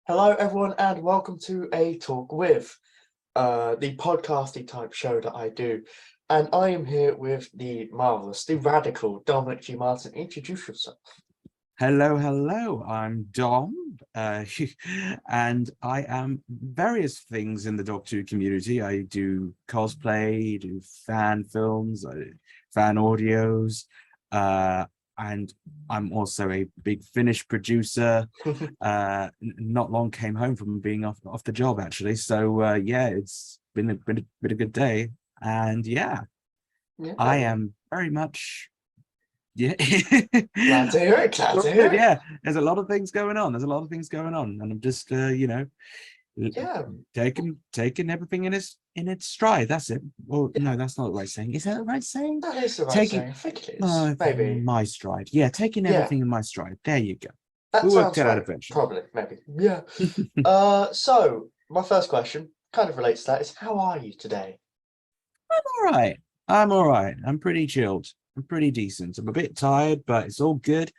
Hello, everyone, and welcome to A Talk With, the podcasty type show that I do. And I am here with the marvelous, the radical Dominic G. Martin. Introduce yourself. Hello. I'm Dom, and I am various things in the Doctor Who community. I do cosplay, do fan films, I do fan audios, and I'm also a big Finnish producer. Not long came home from being off the job actually, so yeah, it's been a good day, and yeah, I Yeah, am very much. Yeah. glad to hear it. Glad All to hear good, it. yeah. There's a lot of things going on. And I'm just Yeah, taking everything in its stride. That's it. Well, no, that's not the right saying. Is that the right saying? that is the right Taking saying. I think it is. Maybe. my stride. Yeah, taking Yeah, everything in my stride. There you go. We that worked sounds it out right. eventually. Probably. Maybe. Yeah. I'm So my first question kind of relates to that is, how are you today? all right. I'm all right. I'm pretty chilled. I'm pretty decent. I'm a bit tired, but it's all good.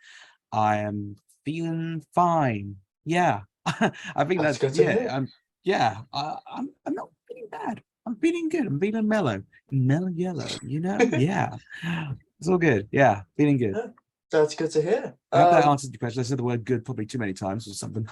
I am feeling fine. Yeah, I think That's that's good to yeah. hear. I'm not feeling bad. I'm feeling good. I'm feeling mellow yellow. Yeah, it's all good. Yeah, feeling good. Yeah, that's good to hear. I hope that answered your question. I said the word good probably too many times or something.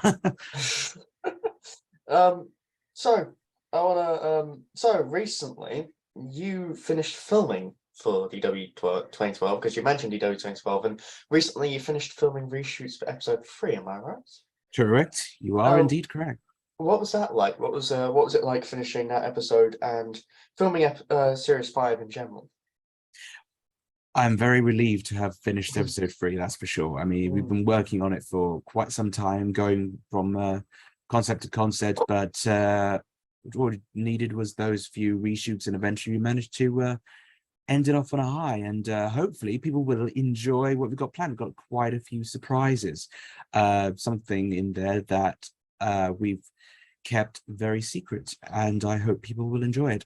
Um, so I wanna so recently you finished filming for DW 2012 because you mentioned DW 2012 and recently you finished filming reshoots for episode 3, am I right? Correct. You are Uh, indeed correct. what was that like? What was it like finishing that episode and filming series 5 in general? I'm very relieved to have finished episode 3, that's for sure. I mean, we've Mm, been working on it for quite some time, going from concept to concept, but what we needed was those few reshoots, and eventually we managed to end it off on a high. And hopefully people will enjoy what we've got planned. We've got quite a few surprises. Something in there that we've kept very secret, and I hope people will enjoy it.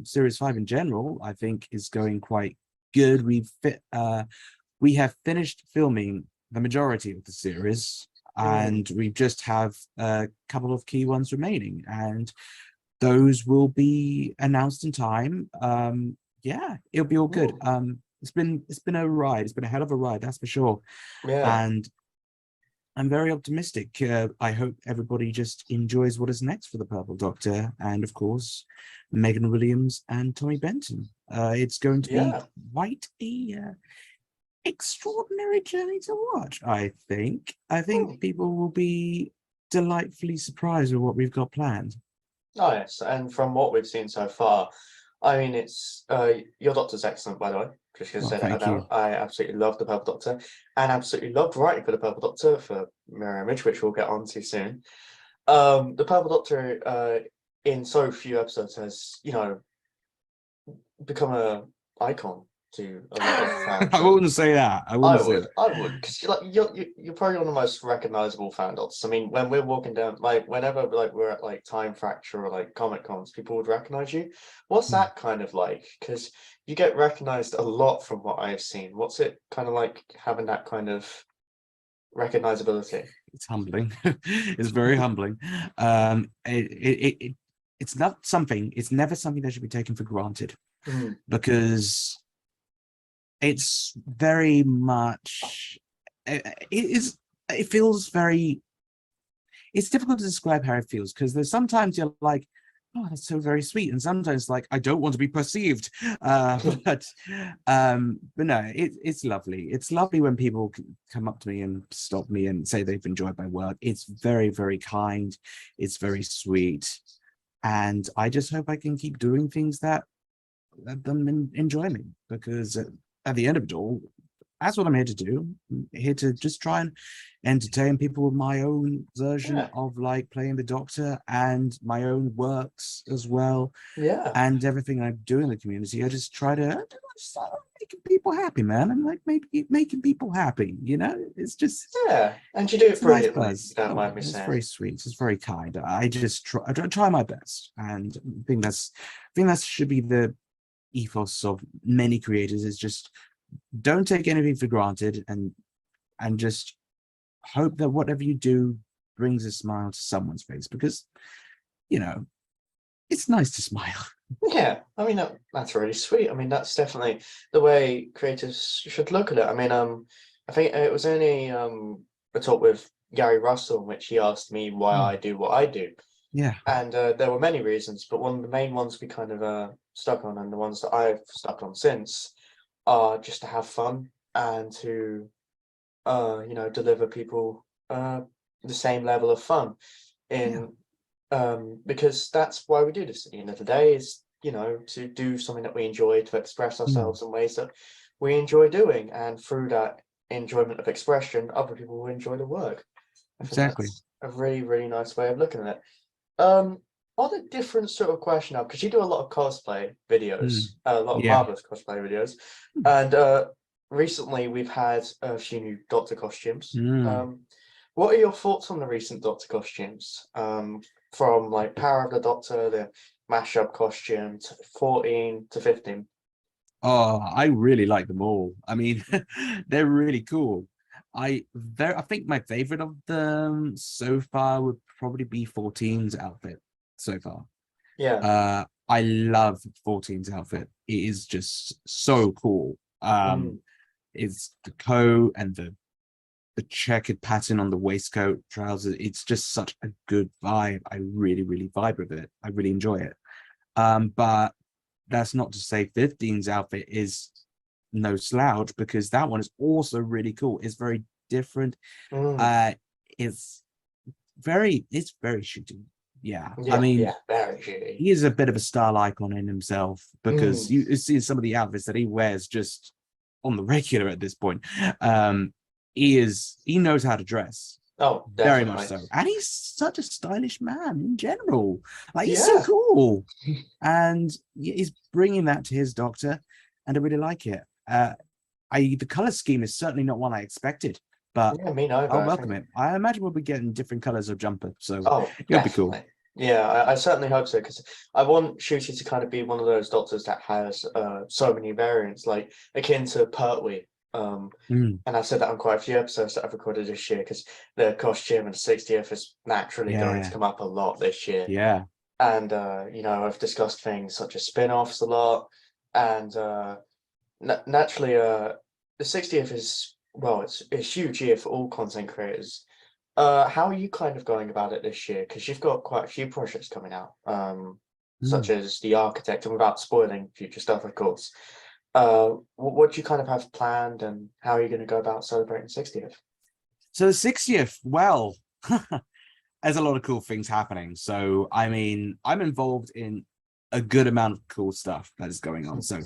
Series 5 in general, I think, is going quite good. We have finished filming the majority of the series, mm, and we just have a couple of key ones remaining, and those will be announced in time. Yeah, it'll be all good. mm, It's been a ride. It's been a hell of a ride, that's for sure. yeah, And I'm very optimistic. I hope everybody just enjoys what is next for the Purple Doctor, and of course, Megan Williams and Tommy Benton. It's going to be yeah. quite a extraordinary journey to watch. I think. I think Mm. people will be delightfully surprised with what we've got planned. Oh yes, and from what we've seen so far, I mean, it's your Doctor's excellent, by the way. Just gonna Well, say that thank you. about. I absolutely love the Purple Doctor, and absolutely loved writing for the Purple Doctor for Mirror Image, which we'll get on to soon. The Purple Doctor, in so few episodes, has become a icon to a lot of fans, I and wouldn't say that. I wouldn't say that. I would, because you're probably one of the most recognizable fan dots. I mean, when we're walking down, like whenever like we're at like Time Fracture or like Comic Cons, people would recognize you. What's Hmm. that kind of like? Because you get recognized a lot from what I've seen. What's it kind of like having that kind of recognizability? It's humbling. It's very humbling. It's not something. It's never something that should be taken for granted, Mm, because it's very much. It is. It feels very. It's difficult to describe how it feels, because there's sometimes you're like, oh, that's so very sweet, and sometimes like, I don't want to be perceived. But no, it's lovely. It's lovely when people come up to me and stop me and say they've enjoyed my work. It's very, very kind. It's very sweet, and I just hope I can keep doing things that let them enjoy me, because at the end of it all, that's what I'm here to do. I'm here to just try and entertain people with my own version yeah, of like playing the Doctor, and my own works as well, yeah. and everything I do in the community. I just try to just making people happy, man. I'm like making people happy. Yeah, and you do it It's a nice brilliantly, if you buzz. don't Oh, mind me it's saying. very sweet. It's very kind. I try my best, and I think that should be the ethos of many creators, is just don't take anything for granted, and just hope that whatever you do brings a smile to someone's face, because, you know, it's nice to smile. Yeah, I mean that's really sweet. I mean that's definitely the way creators should look at it. I mean, I think it was only a talk with Gary Russell in which he asked me why I do what I do, Yeah. and there were many reasons, but one of the main ones we kind of stuck on, and the ones that I've stuck on since, are just to have fun and to you know, deliver people the same level of fun in because that's why we do this at the end of the day, is, you know, to do something that we enjoy, to express ourselves in ways that we enjoy doing, and through that enjoyment of expression, other people will enjoy the work. I think Exactly. that's a really, really nice way of looking at it. On a different sort of question now, because you do a lot of cosplay videos, a lot of Yeah. marvelous cosplay videos, and recently we've had a few new Doctor costumes. What are your thoughts on the recent Doctor costumes? From like Power of the Doctor, the mashup costume, to 14 to 15. Oh, I really like them all. I mean, they're really cool. I think my favorite of them so far would probably be 14's outfit so far. Yeah. I love 14's outfit. It is just so cool. It's the coat and the checkered pattern on the waistcoat, trousers. It's just such a good vibe. I really, really vibe with it. I really enjoy it. But that's not to say 15's outfit is no slouch, because that one is also really cool. It's very different. It's very shooty. Yeah. I mean, very shitty. he is a bit of a style icon in himself, because you see some of the outfits that he wears just on the regular at this point. He knows how to dress. Oh, Very definitely. much so. And he's such a stylish man in general. Like, he's Yeah. so cool. And he's bringing that to his Doctor, and I really like it. The color scheme is certainly not one I expected, but Yeah, me neither. I'll welcome it. I imagine we'll be getting different colors of jumper, so Oh, it'll be cool. definitely. Yeah, I certainly hope so, because I want Shooty to kind of be one of those Doctors that has so many variants, like akin to Pertwee. And I've said that on quite a few episodes that I've recorded this year, because the costume and the 60th is naturally going to come up a lot this year. Yeah. And you know, I've discussed things such as spin-offs a lot, and naturally, the 60th is, well, it's a huge year for all content creators. How are you kind of going about it this year? Because you've got quite a few projects coming out, such as the Arkytekt, and without spoiling future stuff, of course. What do you kind of have planned, and how are you going to go about celebrating 60th? So the 60th, well, there's a lot of cool things happening. So, I mean, I'm involved in a good amount of cool stuff that is going on. So,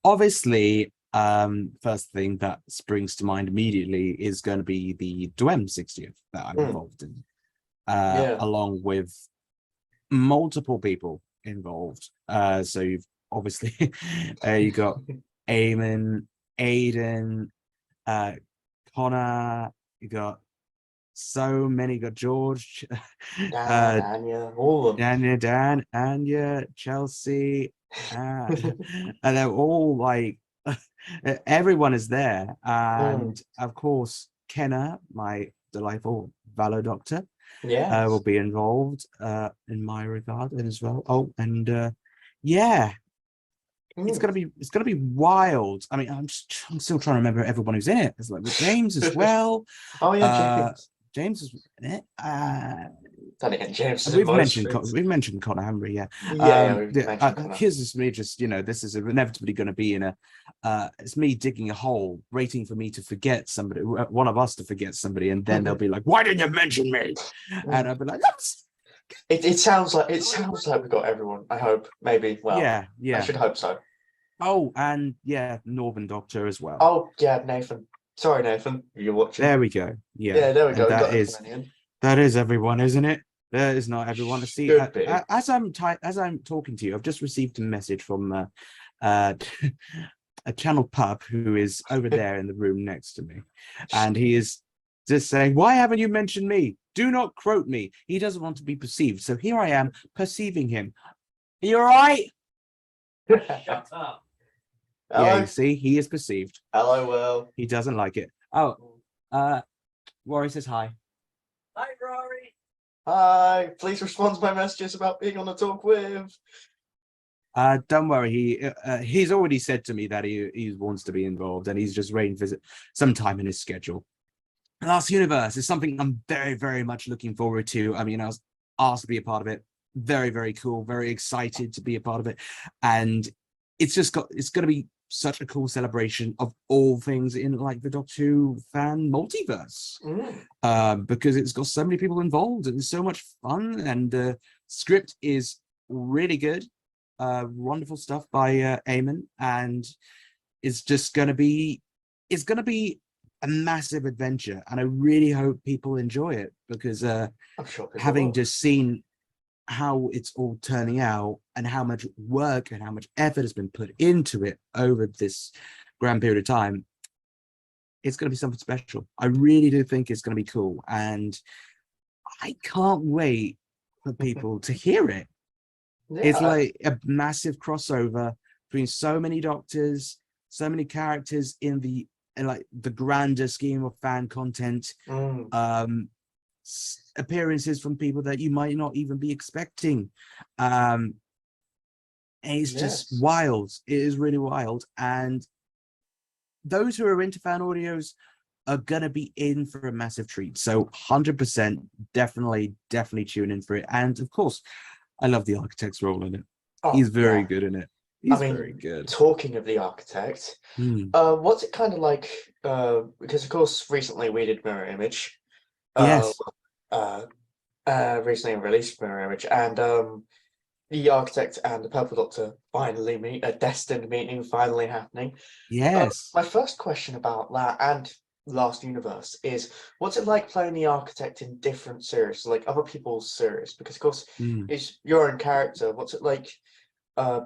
obviously, first thing that springs to mind immediately is going to be the Dwem 60th that I'm involved in, along with multiple people involved. So you've obviously you got Eamon, Aiden, Connor, you got so many, you got George, Dan, Anya, all of them. Dan, Anya, Chelsea, and they're all like, everyone is there. And of course, Kenna, my delightful Valo Doctor, will be involved in my regard as well. Oh, and yeah, it's gonna be wild. I mean, I'm still trying to remember everyone who's in it. It's like with James as well. Oh yeah, James is in it. Then again, James is We've in most mentioned Connor, haven't we? Yeah. We've mentioned Connor. Here's just me, just, you know, this is inevitably going to be in a it's me digging a hole, waiting for me to forget somebody, one of us to forget somebody, and then they'll be like, why didn't you mention me? And I'll be like, it sounds like we've got everyone. I hope, maybe. Well, yeah. I should hope so. Oh, and yeah, Northern Doctor as well. Oh yeah, Nathan. Sorry, Nathan, you're watching. There we go. Yeah, there we go. That is everyone, isn't it? That is not everyone. To see, as I'm talking to you, I've just received a message from a channel pup who is over there in the room next to me, and he is just saying, "Why haven't you mentioned me? Do not quote me." He doesn't want to be perceived, so here I am perceiving him. Are you all right? Shut up. Yeah, you see, he is perceived. Hello, Will. He doesn't like it. Oh, Rory says hi. Hi, Rory. Hi, please respond to my messages about being on a talk with. Don't worry, he's already said to me that he wants to be involved, and he's just waiting for some time in his schedule. Last Universe is something I'm very, very much looking forward to. I mean, I was asked to be a part of it. Very, very cool. Very excited to be a part of it, and it's going to be such a cool celebration of all things in like the Doctor Who fan multiverse, because it's got so many people involved and it's so much fun, and the script is really good. Wonderful stuff by Eamon, and it's just going to be a massive adventure, and I really hope people enjoy it, because I'm sure people having will. just seen how it's all turning out and how much work and how much effort has been put into it over this grand period of time, it's going to be something special. I really do think it's going to be cool, and I can't wait for people to hear it. It's Yeah, like a massive crossover between so many doctors, so many characters in like the grander scheme of fan content. Appearances from people that you might not even be expecting. It's just yes. wild. It is really wild. And those who are into fan audios are going to be in for a massive treat. So 100% definitely tune in for it. And of course, I love the Arkytekt's role in it. Oh, He's very yeah. good in it. I He's very mean, good. talking of the Arkytekt, what's it kind of like? Because of course, recently we did Mirror Image. Yes. Uh, Recently released Mirror Image, and the Arkytekt and the Purple Doctor finally meet, a destined meeting finally happening. Yes. My first question about that and Last Universe is, what's it like playing the Arkytekt in different series, like other people's series? Because of course, it's your own character. What's it like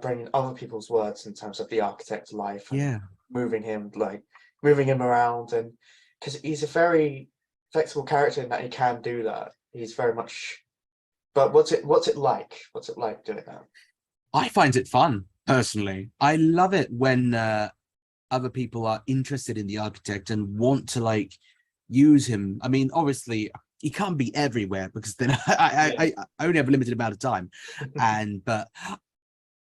bringing other people's words in terms of the Arkytekt's life and Yeah. moving him around, and because he's a very flexible character in that he can do that. He's very much. But what's it like? What's it like doing that? I find it fun, personally. I love it when other people are interested in the Arkytekt and want to like use him. I mean, obviously he can't be everywhere, because then I only have a limited amount of time. But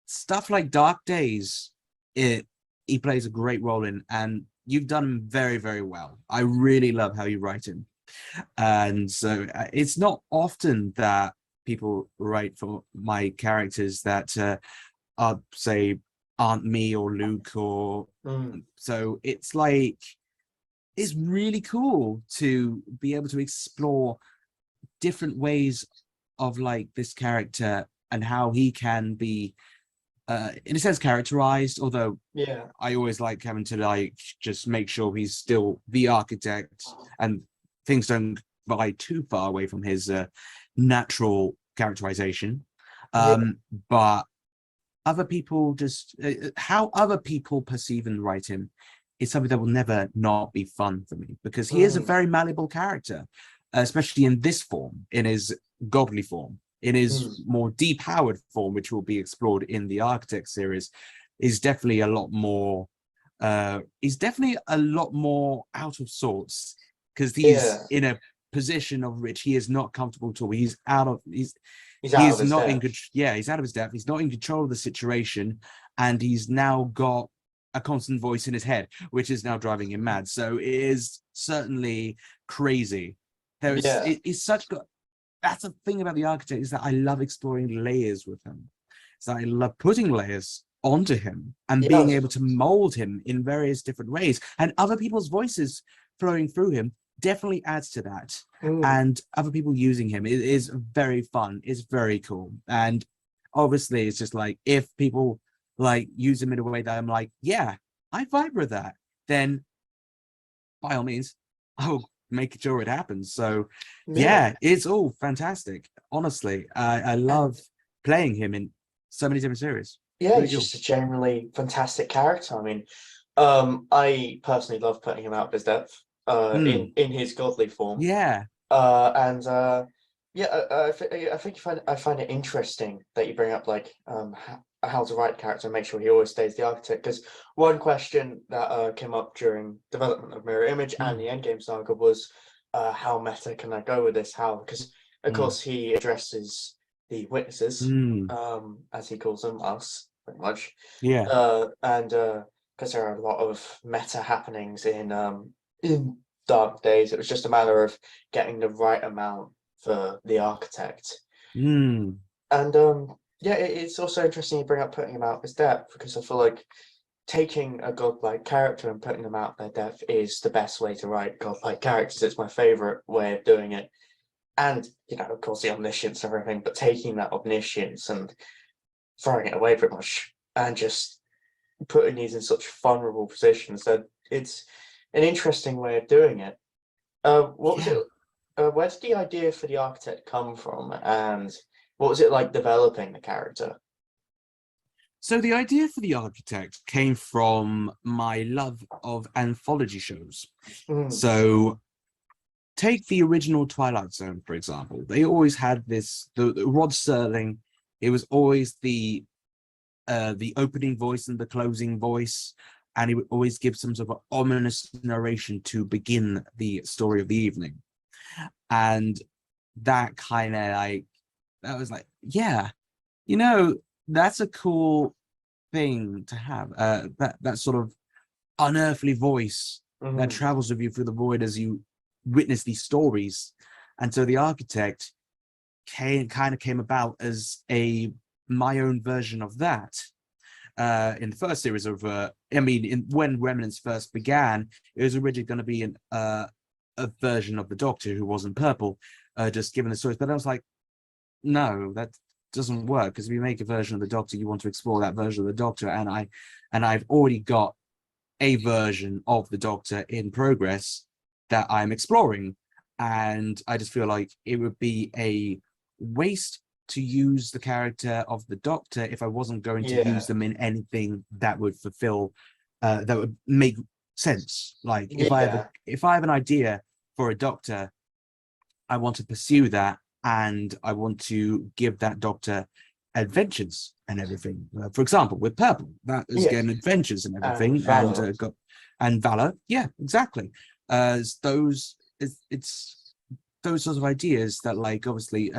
stuff like Dark Days, he plays a great role in, and you've done him very, very well. I really love how you write him. And so it's not often that people write for my characters that are, say, aren't me or Luke, or so it's like, it's really cool to be able to explore different ways of like this character and how he can be in a sense characterized, although Yeah. I always like having to like just make sure he's still the Arkytekt and things don't lie too far away from his natural characterization. Yeah. But other people just how other people perceive and write him is something that will never not be fun for me, because he is a very malleable character, especially in this form, in his godly form. In his more depowered form, which will be explored in the Arkytekt series, is definitely a lot more he's definitely a lot more out of sorts, because he's in a position of which he is not comfortable at all. He's out of he's not in good. Yeah, he's out of his depth. He's not in control of the situation, and he's now got a constant voice in his head, which is now driving him mad. So it is certainly crazy. It's such good. That's the thing about the Arkytekt, is that I love exploring layers with him. So I love putting layers onto him and being able to mold him in various different ways, and other people's voices flowing through him definitely adds to that. And other people using him is very fun. It's very cool. And obviously it's just like, if people like use him in a way that I'm like, yeah, I vibe with that, then by all means I'll make sure it happens. So yeah, it's all fantastic. Honestly, I love playing him in so many different series. Yeah, Really he's cool. just a generally fantastic character. I mean, I personally love putting him out of his depth in his godly form. Yeah. Yeah, I think I find it interesting that you bring up like how to write character and make sure he always stays the Arkytekt. Because one question that came up during development of Mirror Image and the Endgame saga was how meta can I go with this? How? Because of course, he addresses the witnesses, as he calls them, us, pretty much. Yeah. And because there are a lot of meta happenings in Dark Days, it was just a matter of getting the right amount for the Arkytekt. Mm. And yeah, it's also interesting you bring up putting him out as depth, because I feel like taking a godlike character and putting them out their depth is the best way to write godlike characters. It's my favorite way of doing it. And, you know, of course, the omniscience and everything, but taking that omniscience and throwing it away pretty much, and just putting these in such vulnerable positions, that it's an interesting way of doing it. What was it? Where did the idea for the Arkytekt come from, and what was it like developing the character? So the idea for the Arkytekt came from my love of anthology shows. So take the original Twilight Zone, for example. They always had this, the Rod Serling, it was always the opening voice and the closing voice, and he would always give some sort of ominous narration to begin the story of the evening. And that kind of that was like, yeah, you know, that's a cool thing to have, that sort of unearthly voice that travels with you through the void as you witness these stories. And so the Arkytekt kind of came about as my own version of that. In the first series of when Remnants first began, it was originally going to be a version of the Doctor who wasn't purple, just given the stories. But I was like, no, that doesn't work, because if you make a version of the Doctor, you want to explore that version of the Doctor, and I've already got a version of the Doctor in progress that I'm exploring, and I just feel like it would be a waste to use the character of the Doctor if I wasn't going to use them in anything that would fulfill, that would make sense. Like if I have an idea for a Doctor, I want to pursue that, and I want to give that Doctor adventures and everything. For example, with Purple, that is again adventures and everything, and Valor. Yeah, exactly. It's those sorts of ideas that, like, obviously,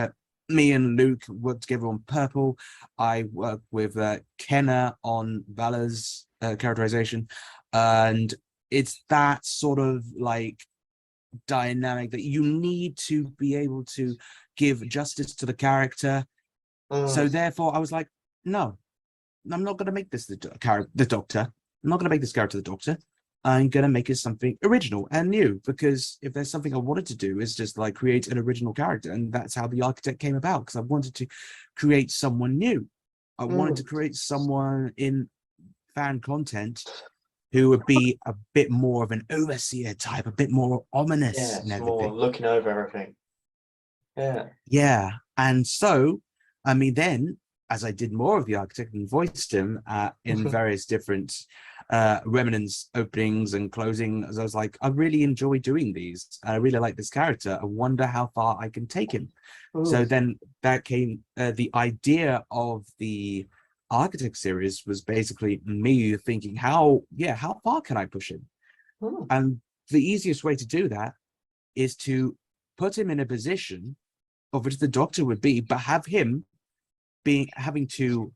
me and Luke work together on Purple. I work with Kenna on Valor's characterization, and it's that sort of like dynamic that you need to be able to give justice to the character. So therefore I was like, no, I'm not going to make this the Doctor. I'm not going to make this character the Doctor. I'm going to make it something original and new, because if there's something I wanted to do is just like create an original character, and that's how the Arkytekt came about, because I wanted to create someone new. I wanted to create someone in fan content who would be a bit more of an overseer type, a bit more ominous and everything. More looking over everything. Yeah. And so, I mean, then as I did more of the Arkytekt and voiced him in various different Remnants openings and closings, I was like, I really enjoy doing these. I really like this character. I wonder how far I can take him. So then that came, the idea of the Arkytekt series was basically me thinking, how far can I push him? And the easiest way to do that is to put him in a position of which the Doctor would be, but have him having to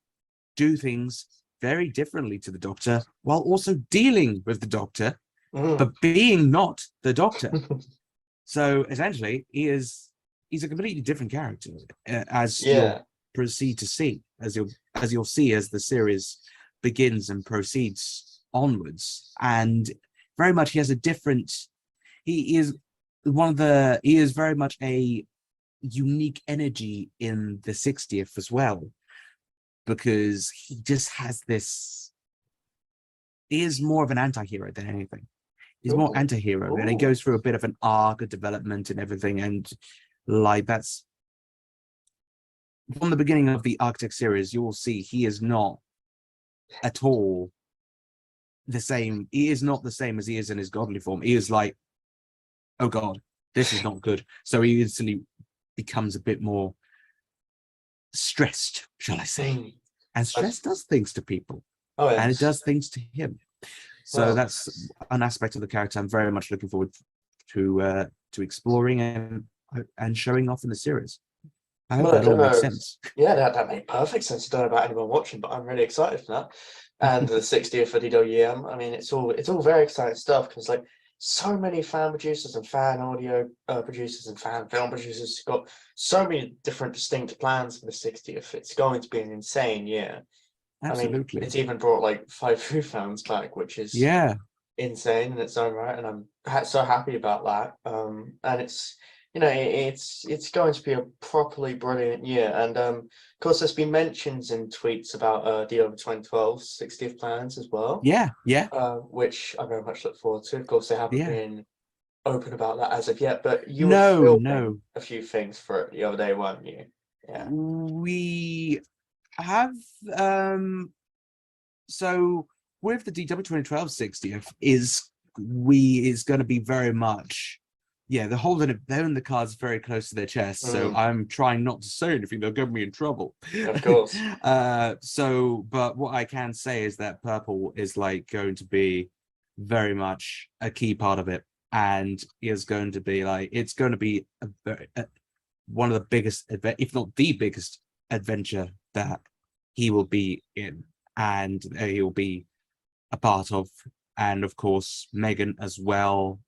do things very differently to the Doctor, while also dealing with the Doctor, but being not the Doctor. So essentially, he's a completely different character, as you'll proceed to see, as you'll see as the series begins and proceeds onwards. And very much he has a different. He is very much a unique energy in the 60th as well, because he just has this. He is more of an anti-hero than anything. He's more anti-hero, and he goes through a bit of an arc of development and everything, and like that's from the beginning of the Arkytekt series. You will see he is not at all the same. He is not the same as he is in his godly form. He is like, oh god, this is not good. So he instantly becomes a bit more stressed, shall I say? And stress does things to people, and it does things to him. So that's an aspect of the character I'm very much looking forward to exploring, and and showing off in the series. I hope Well, I that all don't makes know. sense. Yeah, that made perfect sense. I don't know about anyone watching, but I'm really excited for that. And the 60th for DWM. I mean, it's all very exciting stuff because like so many fan producers and fan audio producers and fan film producers got so many different distinct plans for the 60th. It's going to be an insane year. I mean, Absolutely. it's even brought like 5 Who fans back, which is Yeah. insane in its own right, and I'm so happy about that. And it's it's going to be a properly brilliant year. And of course, there's been mentions in tweets about the over 2012 60th plans as well, Yeah. Yeah. which I very much look forward to. Of course, they haven't Yeah. been open about that as of yet, but you were No, filming no. a few things for it the other day, weren't you? Yeah. We have so with the DW 2012 60th is going to be very much, yeah, they're holding the cards very close to their chest. So I'm trying not to say anything, they'll get me in trouble. Of course. But what I can say is that purple is like going to be very much a key part of it, and is going to be like, it's going to be one of the biggest, if not the biggest adventure that he will be in, and he will be a part of. And of course, Megan as well.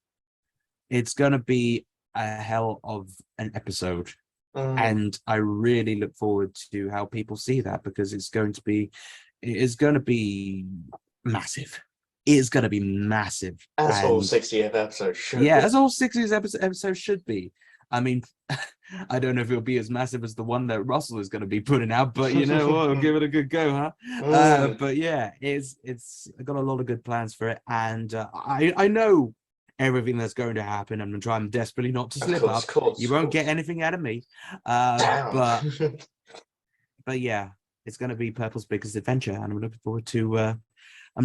It's going to be a hell of an episode. And I really look forward to how people see that, because it is going to be massive. It is going to be massive. As all 60th episodes should yeah, be. as all 60th episodes should be. I mean, I don't know if it'll be as massive as the one that Russell is going to be putting out, but you know what, we'll give it a good go, huh? But yeah, it's got a lot of good plans for it, and I know everything that's going to happen. I'm trying desperately not to slip up. You won't get anything out of me. But yeah, it's going to be Purple's biggest adventure, and I'm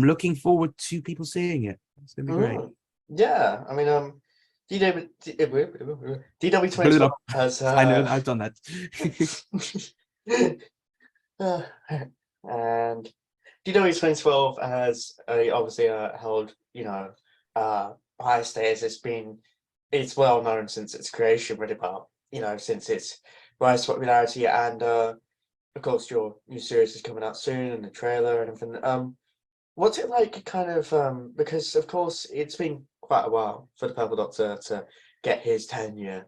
looking forward to people seeing it. It's going to be great. Yeah, I mean, DW2012 has I know, I've done that. And DW2012 has obviously held, high status. It's well known since its creation, really, about, since its rise to popularity. And of course, your new series is coming out soon, and the trailer and everything. What's it like, kind of, because of course it's been quite a while for the Purple Doctor to get his tenure,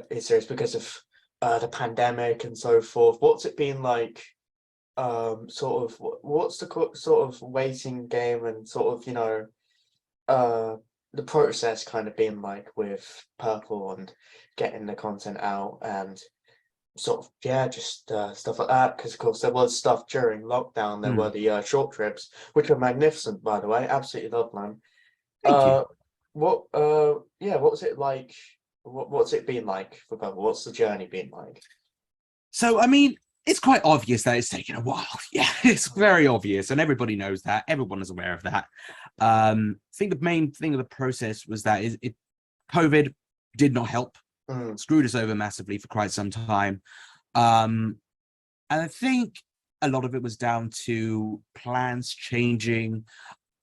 his series, because of the pandemic and so forth. What's it been like, sort of, what's the sort of waiting game and sort of, the process kind of been like with Purple and getting the content out and sort of, yeah, just stuff like that? Because of course there was stuff during lockdown. There were the short trips, which were magnificent, by the way. Absolutely love them. Thank you. What was it like? What's it been like for Purple? What's the journey been like? So I mean, it's quite obvious that it's taken a while. Yeah, it's very obvious, and everybody knows that. Everyone is aware of that. I think the main thing of the process was that COVID did not help. Screwed us over massively for quite some time. And I think a lot of it was down to plans changing,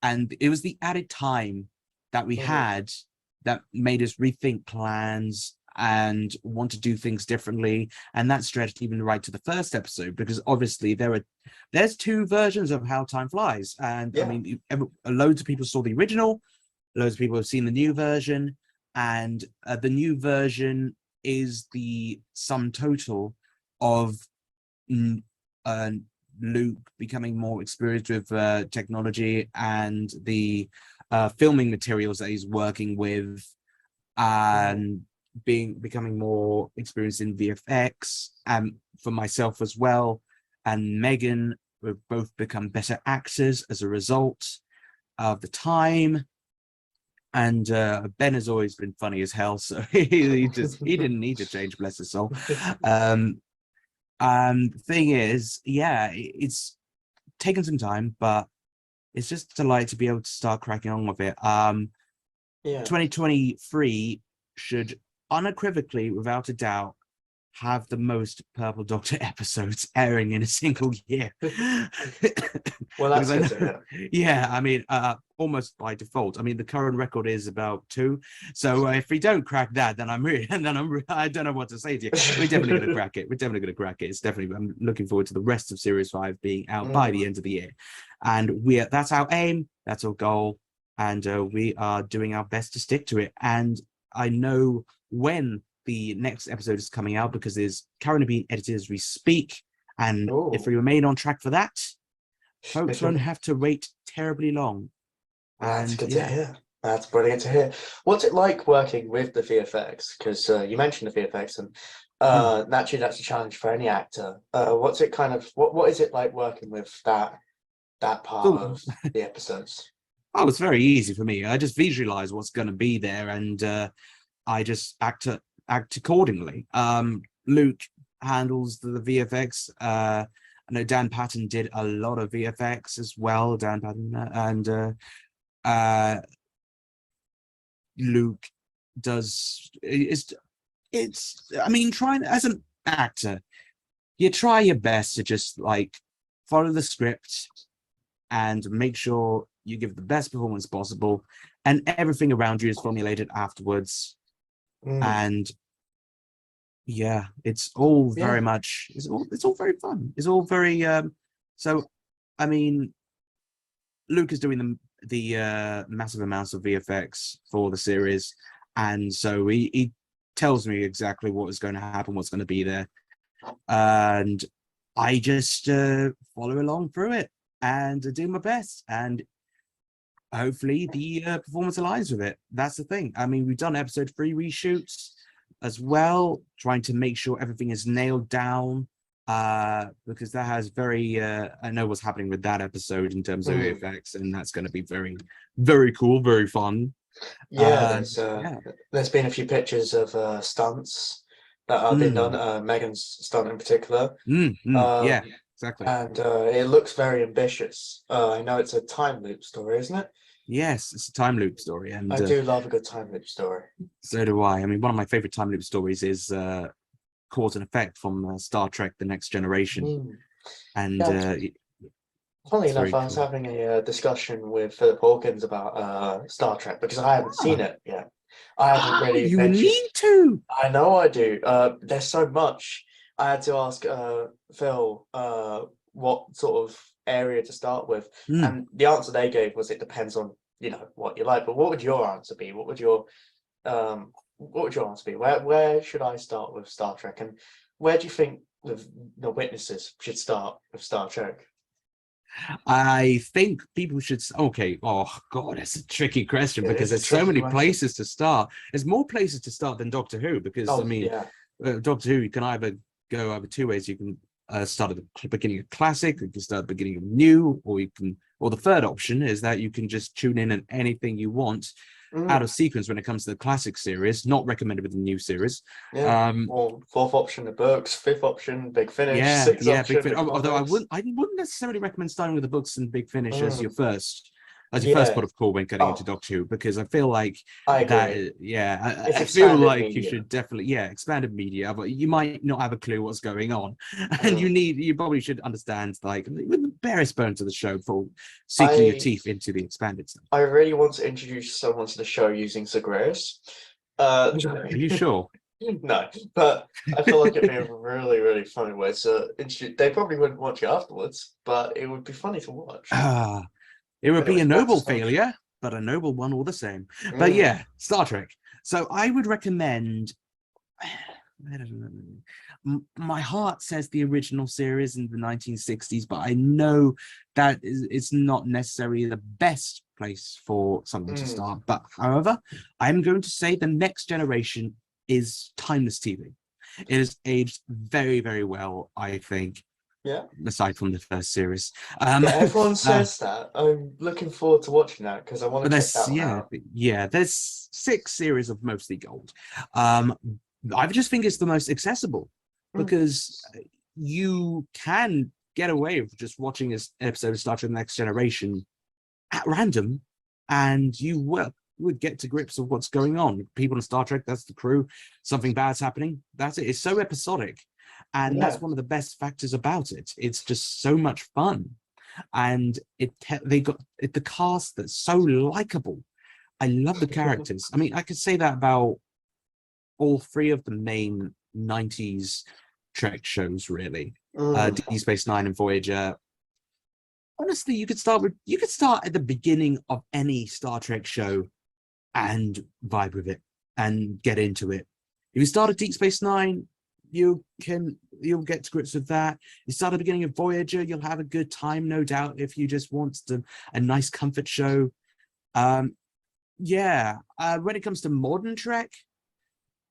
and it was the added time that we had that made us rethink plans and want to do things differently. And that stretched even right to the first episode, because obviously there's two versions of How Time Flies. And I mean, loads of people saw the original, loads of people have seen the new version, and the new version is the sum total of Luke becoming more experienced with technology and the filming materials that he's working with, and becoming more experienced in VFX, and for myself as well. And Megan, we've both become better actors as a result of the time. And Ben has always been funny as hell, so he didn't need to change, bless his soul. The thing is, yeah, it's taken some time, but it's just a delight to be able to start cracking on with it. 2023 should unequivocally, without a doubt, have the most Purple Doctor episodes airing in a single year. Well, that's Because I good to know, hear. yeah, I mean, almost by default. I mean, the current record is about 2. So if we don't crack that, then I don't know what to say to you. We're definitely going to crack it. We're definitely going to crack it. It's definitely. I'm looking forward to the rest of Series 5 being out by the end of the year, and that's our aim. That's our goal, and we are doing our best to stick to it. And I know when the next episode is coming out because there's currently being edited as we speak. And if we remain on track for that, folks won't have to wait terribly long. That's And good to hear. That's brilliant to hear. What's it like working with the VFX? Because you mentioned the VFX, and naturally that's a challenge for any actor. What's it kind of? What is it like working with that part so, of the episodes? oh, it's very easy for me. I just visualize what's going to be there, and I just act accordingly. Luke handles the VFX. I know Dan Patton did a lot of VFX as well. Dan Patton and Luke does. It's. I mean, trying as an actor, you try your best to just like follow the script and make sure you give the best performance possible, and everything around you is formulated afterwards. And yeah, it's all very much it's all very fun. It's all very so I mean, Luke is doing the massive amounts of VFX for the series, and so he tells me exactly what is going to happen, what's going to be there, and I just follow along through it and do my best, and hopefully the performance aligns with it. That's the thing. I mean, we've done episode 3 reshoots as well, trying to make sure everything is nailed down, because that has very I know what's happening with that episode in terms of effects, and that's going to be very, very cool, very fun. There's been a few pictures of stunts that have been done, Megan's stunt in particular. Yeah, exactly. And it looks very ambitious. I know it's a time loop story, isn't it? Yes, it's a time loop story, and I do love a good time loop story. So do I. I mean, one of my favorite time loop stories is Cause and Effect from Star Trek: The Next Generation, and funnily enough, I was having a discussion with Philip Hawkins about Star Trek because I haven't seen it yet. I haven't really. You need to. I know I do. There's so much. I had to ask Phil what sort of area to start with, and the answer they gave was it depends on what you like. But what would your answer be? What would your answer be? Where should I start with Star Trek, and where do you think the witnesses should start with Star Trek? I think people should. Okay. Oh God, it's a tricky question because there's so many places to start. There's more places to start than Doctor Who because Doctor Who you can either go over 2 ways. You can start at the beginning of classic, you can start at the beginning of new, or the third option is that you can just tune in at anything you want out of sequence when it comes to the classic series. Not recommended with the new series. Or fourth option, the books. Fifth option, Big Finish. Sixth option, Big Finish. Although I wouldn't necessarily recommend starting with the books and Big Finish as your first port of call when getting into Doctor Who, because I feel like I feel like you should definitely expanded media, but you might not have a clue what's going on, and you probably should understand like the barest bones of the show for sinking your teeth into the expanded stuff. I really want to introduce someone to the show using Zagreus. Are you sure? No, but I feel like it'd be a really, really funny way to introduce. They probably wouldn't watch it afterwards, but it would be funny to watch. It would be a noble failure, but a noble one all the same. But yeah, Star Trek. So I would recommend. I don't know. My heart says the original series in the 1960s, but I know that it's not necessarily the best place for someone to start. But however, I'm going to say the Next Generation is timeless TV. It has aged very, very well, I think. Yeah. Aside from the first series, everyone says that. I'm looking forward to watching that because I want to check that one out. Yeah, there's 6 series of mostly gold. I just think it's the most accessible because you can get away with just watching this episode of Star Trek: The Next Generation at random, and you will would get to grips with what's going on. People in Star Trek, that's the crew. Something bad's happening. That's it. It's so episodic. And that's one of the best factors about it. It's just so much fun. And they got the cast that's so likable. I love the characters. I mean, I could say that about all three of the main 90s Trek shows, really. Deep Space Nine and Voyager. Honestly, you could start at the beginning of any Star Trek show and vibe with it and get into it. If you start at Deep Space Nine, you'll get to grips with that. You start at the beginning of Voyager, you'll have a good time, no doubt, if you just want a nice comfort show. When it comes to modern Trek,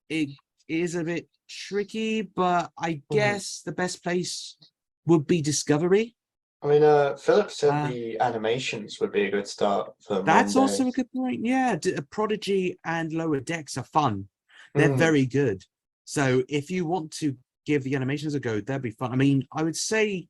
it is a bit tricky, but I guess the best place would be Discovery. I mean, Philip said the animations would be a good start for that's Monday. also a good point. Yeah, Prodigy and Lower Decks are fun. They're very good. So if you want to give the animations a go, that'd be fun. I mean, I would say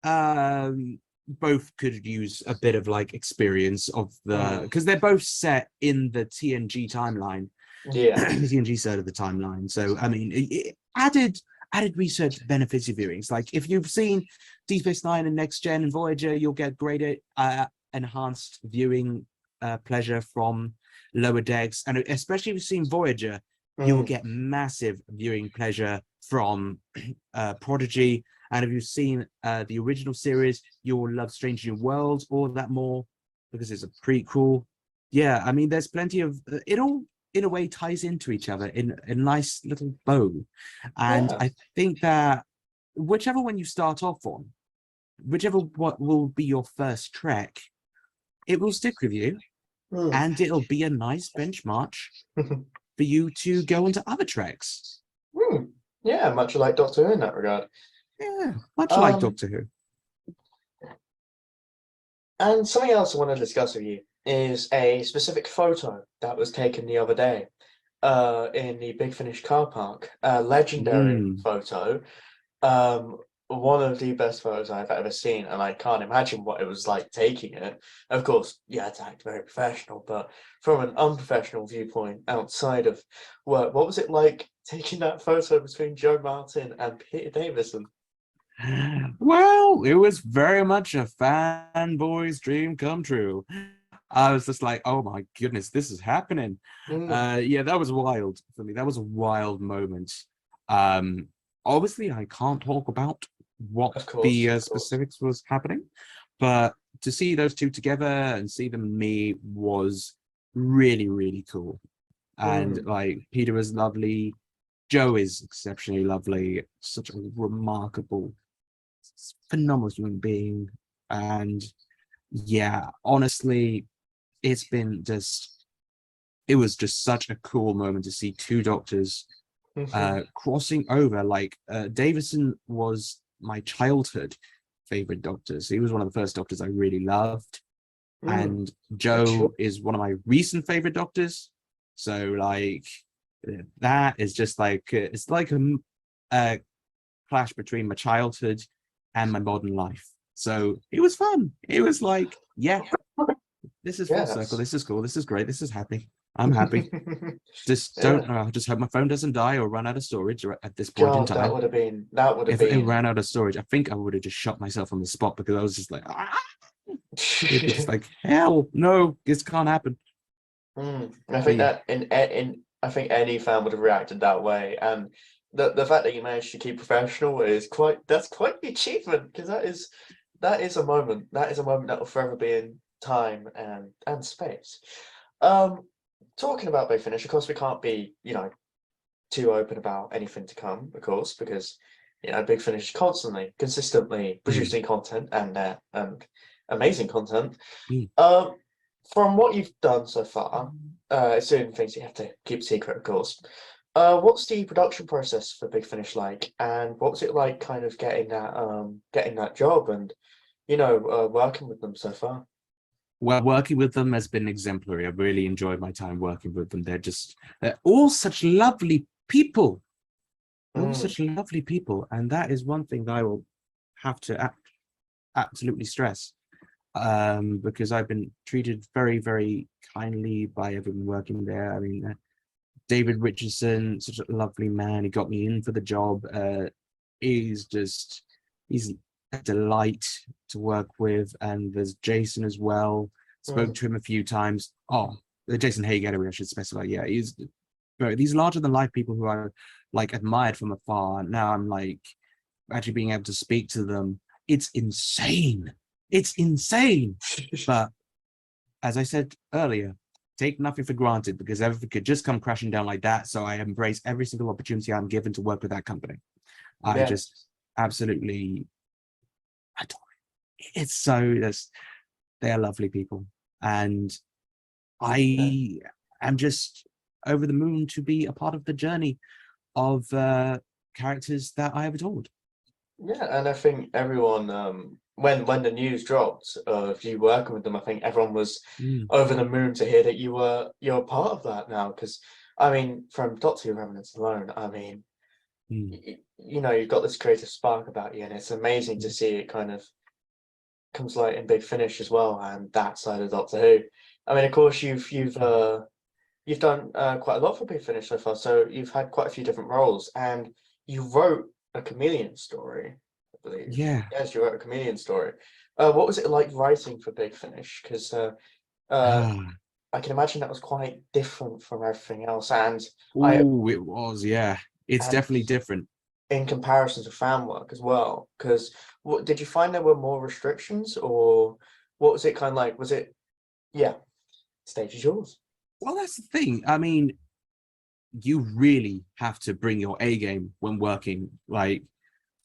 both could use a bit of like experience of the, because they're both set in the TNG timeline. Yeah. The TNG side of the timeline. So I mean, added research benefits your viewings. Like if you've seen Deep Space Nine and Next Gen and Voyager, you'll get greater enhanced viewing pleasure from Lower Decks, and especially if you've seen Voyager, you'll get massive viewing pleasure from Prodigy. And if you've seen the original series, you'll love Strange New Worlds all that more because it's a prequel. Yeah, I mean, there's plenty of it all. In a way, ties into each other in a nice little bow. And I think that whichever one you start off on, whichever what will be your first Trek, it will stick with you, and it'll be a nice benchmark for you to go into other Treks. Yeah, much like Doctor Who in that regard. Yeah, much like Doctor Who. And something else I want to discuss with you is a specific photo that was taken the other day in the Big Finish car park. A legendary photo. One of the best photos I've ever seen, and I can't imagine what it was like taking it. Of course, you had to act very professional, but from an unprofessional viewpoint outside of work, what was it like taking that photo between Joe Martin and Peter Davison? Well, it was very much a fanboy's dream come true. I was just like, oh my goodness, this is happening. Yeah, that was wild for me. That was a wild moment. Obviously, I can't talk about what the specifics was happening, but to see those two together and see them meet was really, really cool. And like, Peter was lovely. Joe is exceptionally lovely. Such a remarkable, phenomenal human being. And yeah, honestly, it was just such a cool moment to see two doctors crossing over. Like Davison was my childhood favorite doctors. He was one of the first doctors I really loved. And Joe is one of my recent favorite doctors. So like that is just like it's like a clash between my childhood and my modern life. So it was fun. It was like, yeah, this is full circle. This is cool. This is great. This is happy. I'm happy. Just just hope my phone doesn't die or run out of storage at this point in time. That would have been. If it ran out of storage, I think I would have just shot myself on the spot because I was just like, it'd be just like, hell no, this can't happen. I think I think any fan would have reacted that way, and the fact that you managed to keep professional is quite the achievement, because that is a moment that will forever be in time and space. Talking about Big Finish, of course, we can't be too open about anything to come, of course, because Big Finish is consistently producing content and amazing content. From what you've done so far, certain things you have to keep secret, of course. What's the production process for Big Finish like, and what was it like kind of getting that job and working with them so far? Well, working with them has been exemplary. I've really enjoyed my time working with them. They're all such lovely people. All such lovely people. And that is one thing that I will have to absolutely stress. because I've been treated very, very kindly by everyone working there. I mean, David Richardson, such a lovely man. He got me in for the job. He's a delight to work with. And there's Jason as well. Spoke to him a few times. Oh, Jason Haig, I should specify. Yeah, he's these larger than life people who I like admired from afar. Now I'm like actually being able to speak to them. It's insane. It's insane. But as I said earlier, take nothing for granted because everything could just come crashing down like that. So I embrace every single opportunity I'm given to work with that company. I just absolutely adore it. It's so they are lovely people. And I am just over the moon to be a part of the journey of characters that I have adored. Yeah, and I think everyone, when the news dropped of you working with them, I think everyone was over the moon to hear that you're part of that now. Because I mean, from Doctor Who Remnants alone, I mean, you know, you've got this creative spark about you, and it's amazing to see it kind of comes light in Big Finish as well, and that side of Doctor Who. I mean, of course, you've done quite a lot for Big Finish so far, so you've had quite a few different roles, and you wrote a Chameleon story, I believe. Yeah. Yes, you wrote a Chameleon story. What was it like writing for Big Finish? Because I can imagine that was quite different from everything else, and it was, yeah. It's definitely different in comparison to fan work as well. Because what did you find there were more restrictions, or what was it kind of like? Was it, stage is yours? Well, that's the thing. I mean, you really have to bring your A game when working. Like,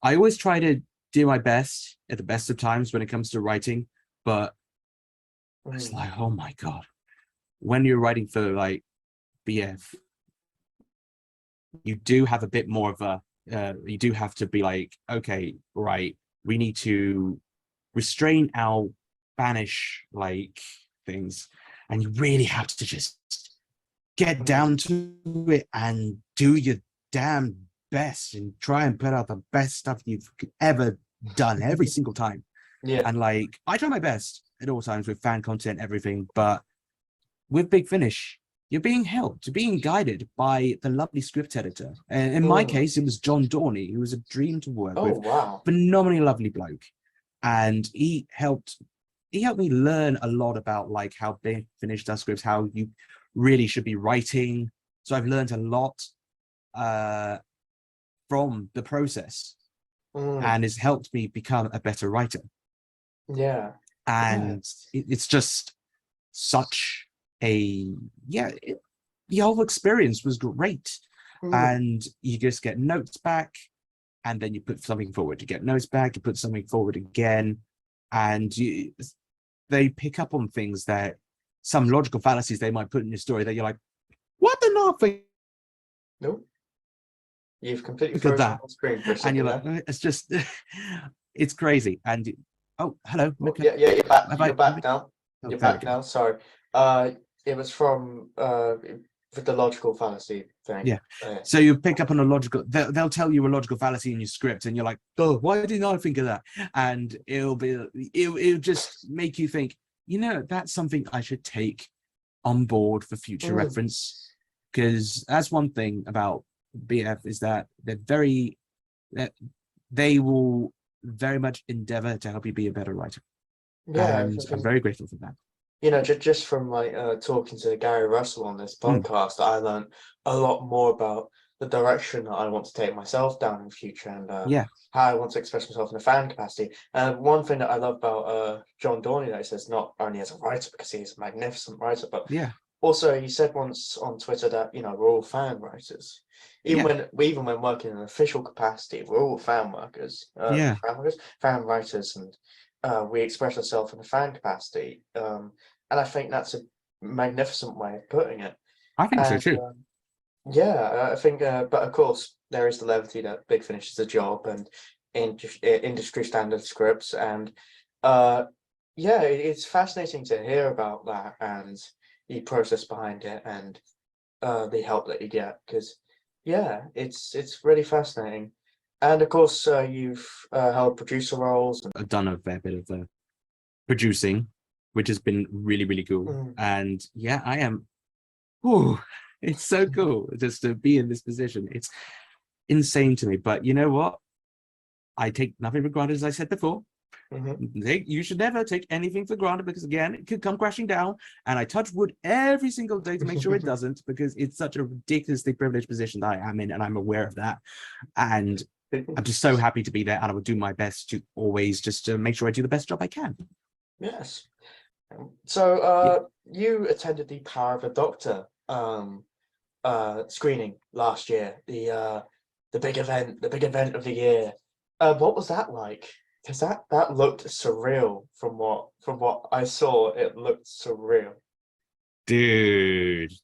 I always try to do my best at the best of times when it comes to writing, but it's like, oh my God, when you're writing for like BF, you do have a bit more of a, you do have to be like, okay, right, we need to restrain our Spanish like things, and you really have to just get down to it and do your damn best and try and put out the best stuff you've ever done every single time. Yeah. And like, I try my best at all times with fan content, everything, but with Big Finish, you're being helped, you're being guided by the lovely script editor. And in my case, it was John Dorney, who was a dream to work with. Wow. Phenomenally lovely bloke. And he helped me learn a lot about like how Big Finish does scripts, how you really should be writing. So I've learned a lot from the process, and it's helped me become a better writer. Yeah. And it's just such a the whole experience was great. And you just get notes back, and then you put something forward, you get notes back, you put something forward again, and they pick up on things that some logical fallacies they might put in your story that you're like, what the nothing? Nope. You've completely Look at frozen that. on screen for a second. And you're like, it's just, it's crazy. And oh, hello. Yeah, you're back. You're back now. You're back now. Sorry. It was from with the logical fallacy thing. Yeah. So you pick up on a logical. They'll tell you a logical fallacy in your script, and you're like, oh, why didn't I think of that? And it'll just make you think, you know, that's something I should take on board for future reference. Because that's one thing about BF is that they will very much endeavor to help you be a better writer. Yeah, and I'm very grateful for that. You know, just from like talking to Gary Russell on this podcast, I learned a lot more about the direction that I want to take myself down in the future, and how I want to express myself in a fan capacity. And one thing that I love about John Dorney, that he says, not only as a writer, because he's a magnificent writer, but also he said once on Twitter that, you know, we're all fan writers. Even when working in an official capacity, we're all fan workers, fan writers, and we express ourselves in a fan capacity. And I think that's a magnificent way of putting it. I think so too. I think, but of course, there is the levity that Big Finish is a job and industry standard scripts. And it's fascinating to hear about that and the process behind it and the help that you get, because it's really fascinating. And of course, you've held producer roles. I've done a fair bit of producing, which has been really, really cool. Mm. And yeah, I am. Oh, it's so cool just to be in this position. It's insane to me. But you know what? I take nothing for granted, as I said before. You should never take anything for granted, because again, it could come crashing down. And I touch wood every single day to make sure it doesn't, because it's such a ridiculously privileged position that I am in, and I'm aware of that. And I'm just so happy to be there, and I will do my best to always just to make sure I do the best job I can. Yes. So you attended the Power of the Doctor screening last year, the big event of the year. What was that like? Because that looked surreal from what I saw. It looked surreal. Dude,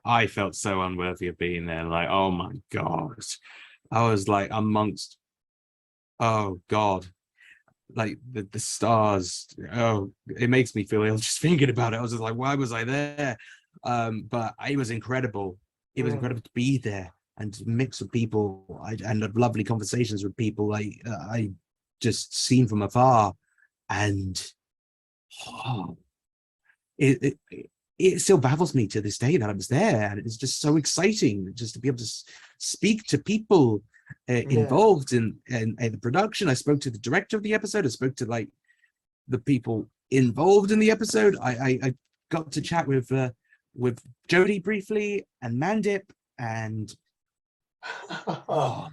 I felt so unworthy of being there. Like, oh my God. I was like amongst, oh God, like the stars. Oh, it makes me feel ill just thinking about it. I was just like, why was I there? But it was incredible. It was incredible to be there and to mix with people and have lovely conversations with people I just seen from afar. And oh, it still baffles me to this day that I was there, and it's just so exciting just to be able to speak to people involved in the production. I spoke to the director of the episode. I spoke to like the people involved in the episode. I got to chat with Jodie briefly, and Mandip, and oh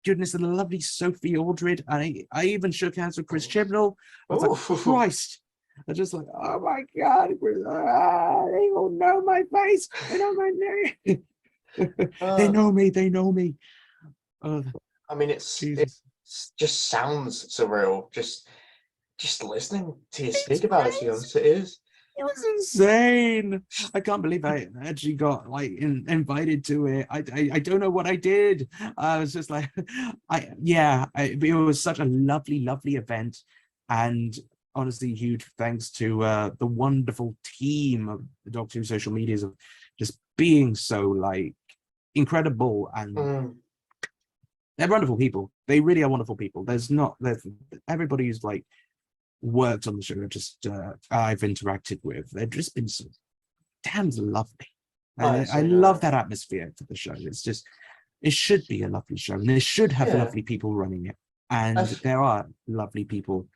goodness, and the lovely Sophie Aldred. I even shook hands with Chris Chibnall. I was like, Christ. I just like, oh my God, they all know my face. They know my name. They know me. They know me. I mean, it just sounds surreal. Just listening to you speak about it, to be honest, it is. It was insane. I can't believe I actually got like invited to it. I don't know what I did. I was just like, it was such a lovely event, and honestly, huge thanks to the wonderful team of the Doctor Who social medias of just being so like incredible, and they're wonderful people. They really are wonderful people. There's everybody who's like worked on the show, just I've interacted with. They've just been so damn lovely. And I love that atmosphere for the show. It's just, it should be a lovely show, and it should have lovely people running it. And there are lovely people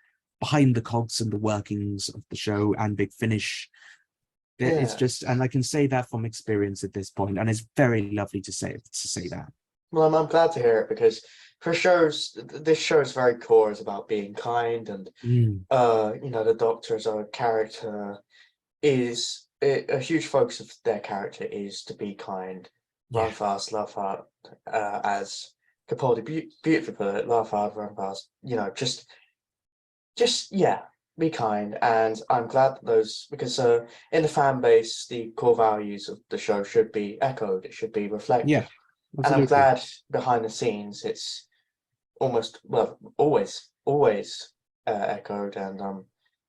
behind the cogs and the workings of the show and Big Finish. It's just, and I can say that from experience at this point, and it's very lovely to say that. Well, I'm glad to hear it, because for shows, this show is very core. It's about being kind, and you know, the Doctor as a character is a huge focus of their character is to be kind, run fast, love hard, as Capaldi beautifully put it, love hard, run fast. You know, just be kind. And I'm glad that those, because in the fan base, the core values of the show should be echoed. It should be reflected. Yeah, and I'm glad behind the scenes it's almost, well, always echoed. And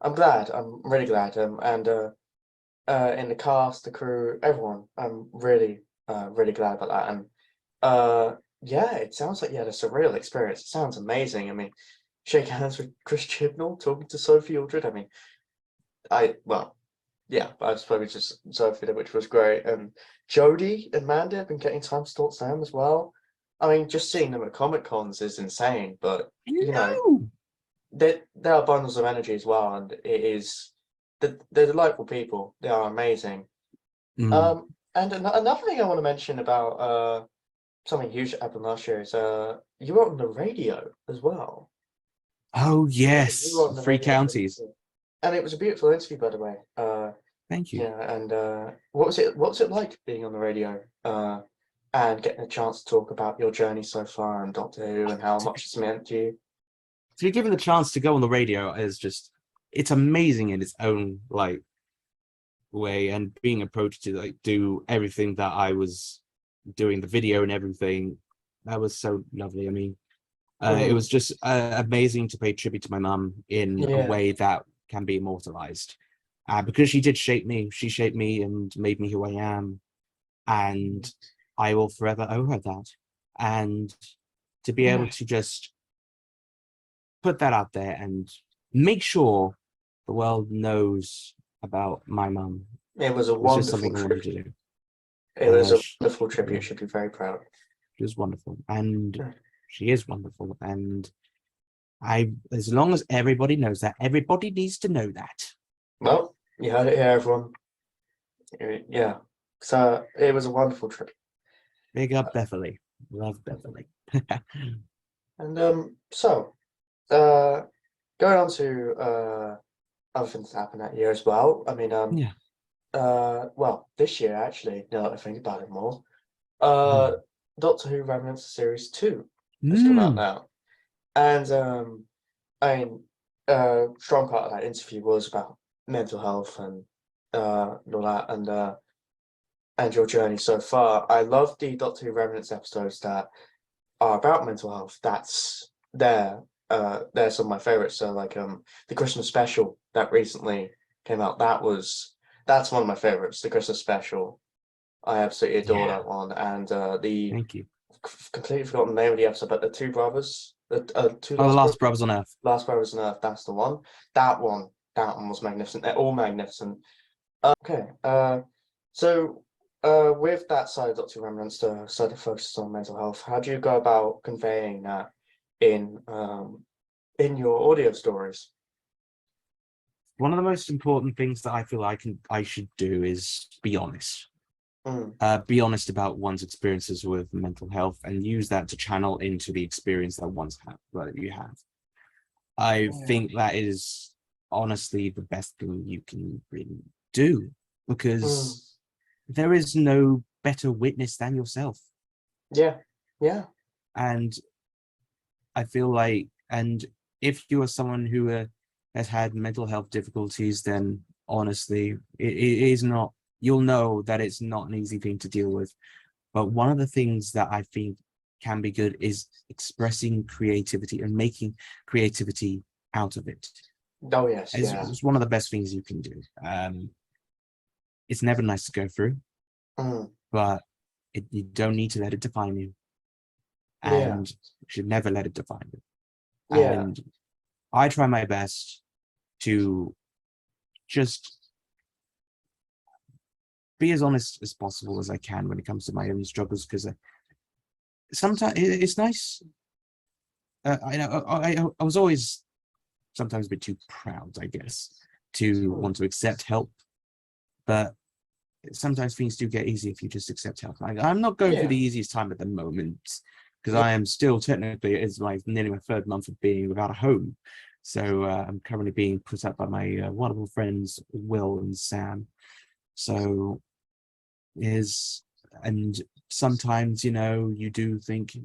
I'm glad. I'm really glad. And in the cast, the crew, everyone, I'm really glad about that. And it sounds like you had a surreal experience. It sounds amazing. I mean, shake hands with Chris Chibnall, talking to Sophie Aldred. I mean, I spoke with just Sophie, which was great. And Jodie and Mandy have been getting time to talk to them as well. I mean, just seeing them at Comic Cons is insane. But you know, they are bundles of energy as well, and it is they're delightful people. They are amazing. And another thing I want to mention about something huge that happened last year is you were on the radio as well. Oh yes, 3 counties. And it was a beautiful interview, by the way. Thank you. Yeah, and what was it like being on the radio and getting a chance to talk about your journey so far and Doctor Who and how much it's meant to you? To be given the chance to go on the radio is just, it's amazing in its own like way, and being approached to like do everything that I was doing, the video and everything, that was so lovely. I mean, it was just amazing to pay tribute to my mum in a way that can be immortalized, because she did shape me. She shaped me and made me who I am, and I will forever owe her that. And to be able to just put that out there and make sure the world knows about my mum. It was a It was just wonderful something I wanted trip. to do. It was a She, wonderful trip. yeah, You should be very proud. she was wonderful, and Yeah. she is wonderful. And as long as everybody knows that, everybody needs to know that. Well, you heard it here, everyone. Yeah. So it was a wonderful trip. Big up Beverly, love Beverly. And so going on to other things that happened that year as well. I mean, Yeah. well, this year actually, now that I think about it more, Mm. Doctor Who Remnants Series 2 has come out Mm. now. And I mean, strong part of that interview was about mental health and all that, and your journey so far. I love the Doctor Who Remnants episodes that are about mental health. They're some of my favorites. So like the Christmas special that recently came out, that's one of my favorites. The Christmas special, I absolutely adore Yeah. that one. And Thank you. completely forgotten the name of the episode, but the two brothers, the two Oh, the lost Last Brothers on Earth. Last Brothers on Earth, that's the one. That one was magnificent. They're all magnificent. Okay, so with that side of Doctor Remnants, the side that focuses on mental health, how do you go about conveying that in your audio stories? One of the most important things that I feel I should do is be honest. Be honest about one's experiences with mental health and use that to channel into the experience that you have. I think that is honestly the best thing you can really do, because there is no better witness than yourself. Yeah. And I feel like, and if you are someone who has had mental health difficulties, then honestly, it is not, you'll know that it's not an easy thing to deal with. But one of the things that I think can be good is expressing creativity and making creativity out of it. Oh yes, It's one of the best things you can do. It's never nice to go through, but you don't need to let it define you, and you should never let it define you. And I try my best to just be as honest as possible as I can when it comes to my own struggles, because sometimes it's nice. I was always sometimes a bit too proud, I guess, to want to accept help, but sometimes things do get easy if you just accept help. I'm not going through the easiest time at the moment, because I am still technically, it's like nearly my third month of being without a home. So I'm currently being put up by my wonderful friends, Will and Sam. So and sometimes, you do think,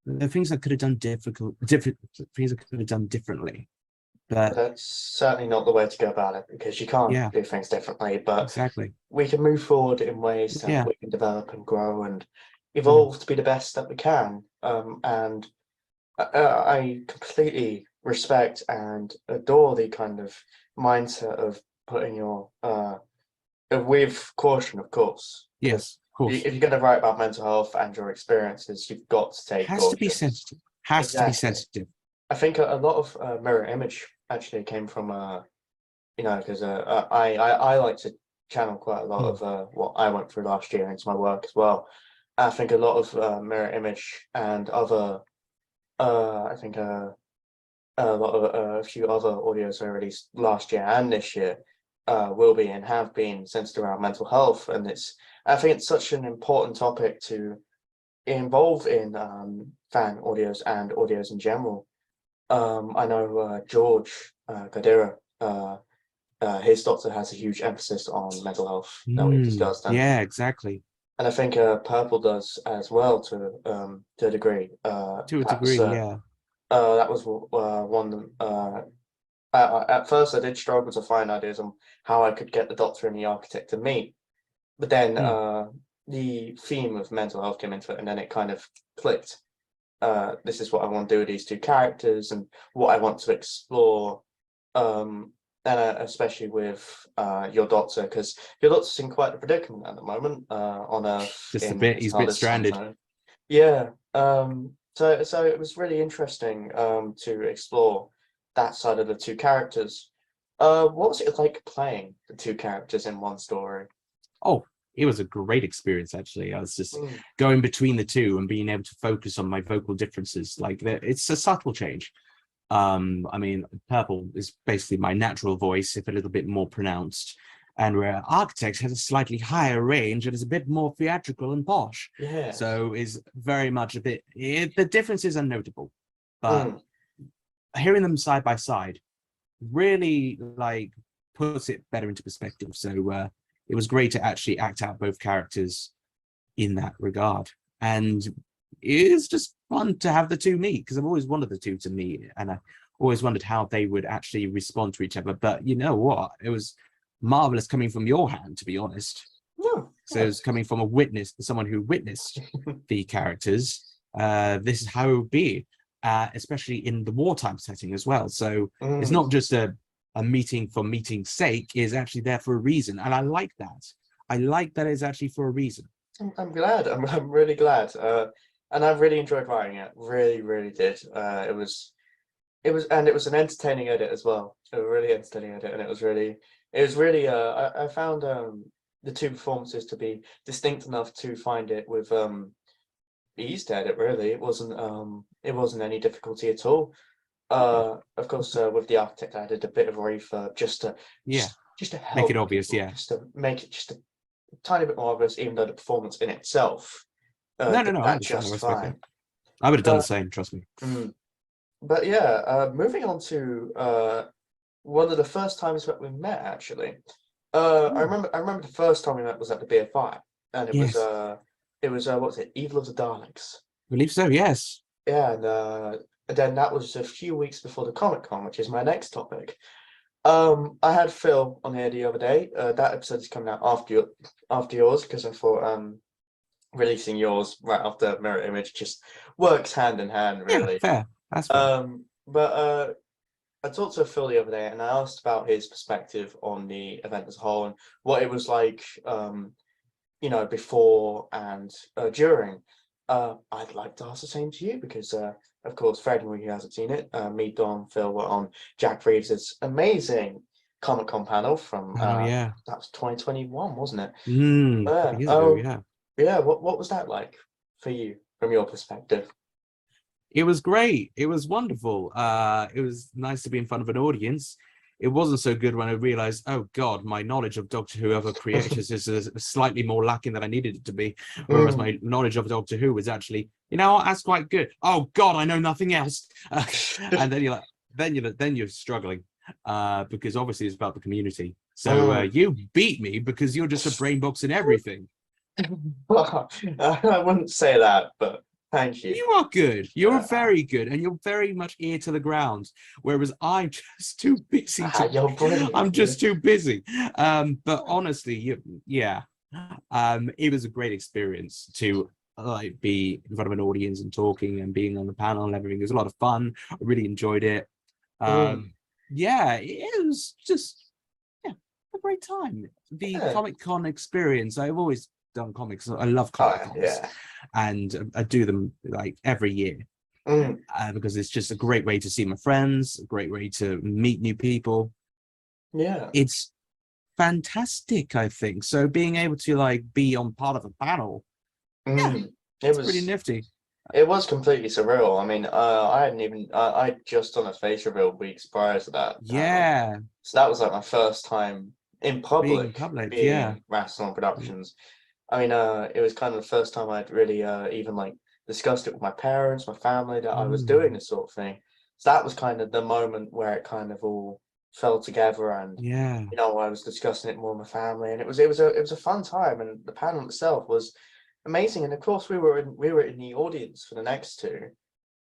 there are things I could have done things I could have done differently. But that's certainly not the way to go about it, because you can't do things differently. But exactly, we can move forward in ways that we can develop and grow and evolve to be the best that we can. And I completely respect and adore the kind of mindset of putting your with caution, of course. yes, of course. If you're going to write about mental health and your experiences, you've got to take Has caution. to be sensitive. Has to be sensitive. I think a lot of mirror image actually came from because I like to channel quite a lot of what I went through last year into my work as well. I think a lot of mirror image and other I think a lot of a few other audios I released last year and this year will be and have been centered around mental health, and I think it's such an important topic to involve in fan audios and audios in general. I know George Gadira, his doctor has a huge emphasis on mental health that we've discussed. Yeah, exactly. And I think Purple does as well to a degree. To a degree, yeah. That was one. At first, I did struggle to find ideas on how I could get the Doctor and the Arkytekt to meet, but then the theme of mental health came into it, and then it kind of clicked. This is what I want to do with these two characters, and what I want to explore. And especially with your Doctor, because your Doctor's in quite a predicament at the moment on Earth. Just a bit. He's a bit stranded. Yeah. So it was really interesting to explore that side of the two characters. What was it like playing the two characters in one story? Oh, it was a great experience, actually. I was just Mm, going between the two and being able to focus on my vocal differences. Like, it's a subtle change. I mean, purple is basically my natural voice, if a little bit more pronounced, and where Arkytekt has a slightly higher range and is a bit more theatrical and posh. yes. So is very much a bit. The differences are notable, but Mm, hearing them side by side really like puts it better into perspective. So it was great to actually act out both characters in that regard, and it is just fun to have the two meet, because I've always wanted the two to meet, and I always wondered how they would actually respond to each other. But you know what, it was marvelous coming from your hand, to be honest. no, So it's coming from a witness, someone who witnessed the characters. This is how it would be, especially in the wartime setting as well. So it's mm, not just a meeting for meeting's sake, is actually there for a reason. And I like that. I like that it's actually for a reason. I'm glad. I'm really glad. And I really enjoyed writing it. Really, really did. And it was an entertaining edit as well. A really entertaining edit, and it was really. I found the two performances to be distinct enough to find it with ease to edit. Really, it wasn't any difficulty at all. Of course, with the Arkytekt, I did a bit of refurb Yeah, just to make it help obvious. people, Yeah. just to make it just a tiny bit more obvious, even though the performance in itself No, no, did no. I that understand. I just respect fine. it. I would have done the But same. Trust me. mm, but yeah, moving on to one of the first times that we met actually. Oh, I remember the first time we met was at the BFI, and yes, it was what was it, Evil of the Daleks. I believe so. Yes. Yeah, and then that was a few weeks before the Comic Con, which is my next topic. I had Phil on here the other day. That episode is coming out after yours, because I thought releasing yours right after Mirror Image just works hand in hand, Yeah. really. Fair. That's fair. But I talked to Phil the other day, and I asked about his perspective on the event as a whole and what it was like, before and during. I'd like to ask the same to you because, of course, for anyone who hasn't seen it, me, Don, Phil were on Jack Reeves's amazing Comic Con panel from I know. Yeah. that was 2021, wasn't it? A couple Yeah. of years ago. Yeah. Yeah. What was that like for you from your perspective? It was great. It was wonderful. It was nice to be in front of an audience. It wasn't so good when I realized, oh God, my knowledge of Doctor Who other creators is slightly more lacking than I needed it to be. Whereas Mm. my knowledge of Doctor Who was actually, that's quite good. Oh God, I know nothing else. And then you're like, then you're struggling, because obviously it's about the community. So Mm. you beat me because you're just a brain box in everything. I wouldn't say that, but thank you. You are good. You're Uh, very good, and you're very much ear to the ground. Whereas I'm just too busy to. you're I'm brilliant. just too busy. But honestly, yeah. It was a great experience to like be in front of an audience and talking and being on the panel and everything. It was a lot of fun. I really enjoyed it. Mm. Yeah, it was just a great time. The Yeah. Comic Con experience. I've always done comics. I love Comic Oh, Cons, yeah. and I do them like every year, Mm. because it's just a great way to see my friends, a great way to meet new people. Yeah. It's fantastic, I think. So being able to like be on part of a panel, yeah, Mm. it's pretty nifty. It was completely surreal. I mean, I hadn't even I'd just done a face reveal weeks prior to that panel, Yeah, so that was like my first time in being in public public, yeah. being Rassilon Productions. I mean, it was kind of the first time I'd really even like discussed it with my parents, my family, that I was doing Mm, this sort of thing. So that was kind of the moment where it kind of all fell together, and yeah. I was discussing it more with my family, and it was a fun time, and the panel itself was amazing. And of course, we were in the audience for the next two.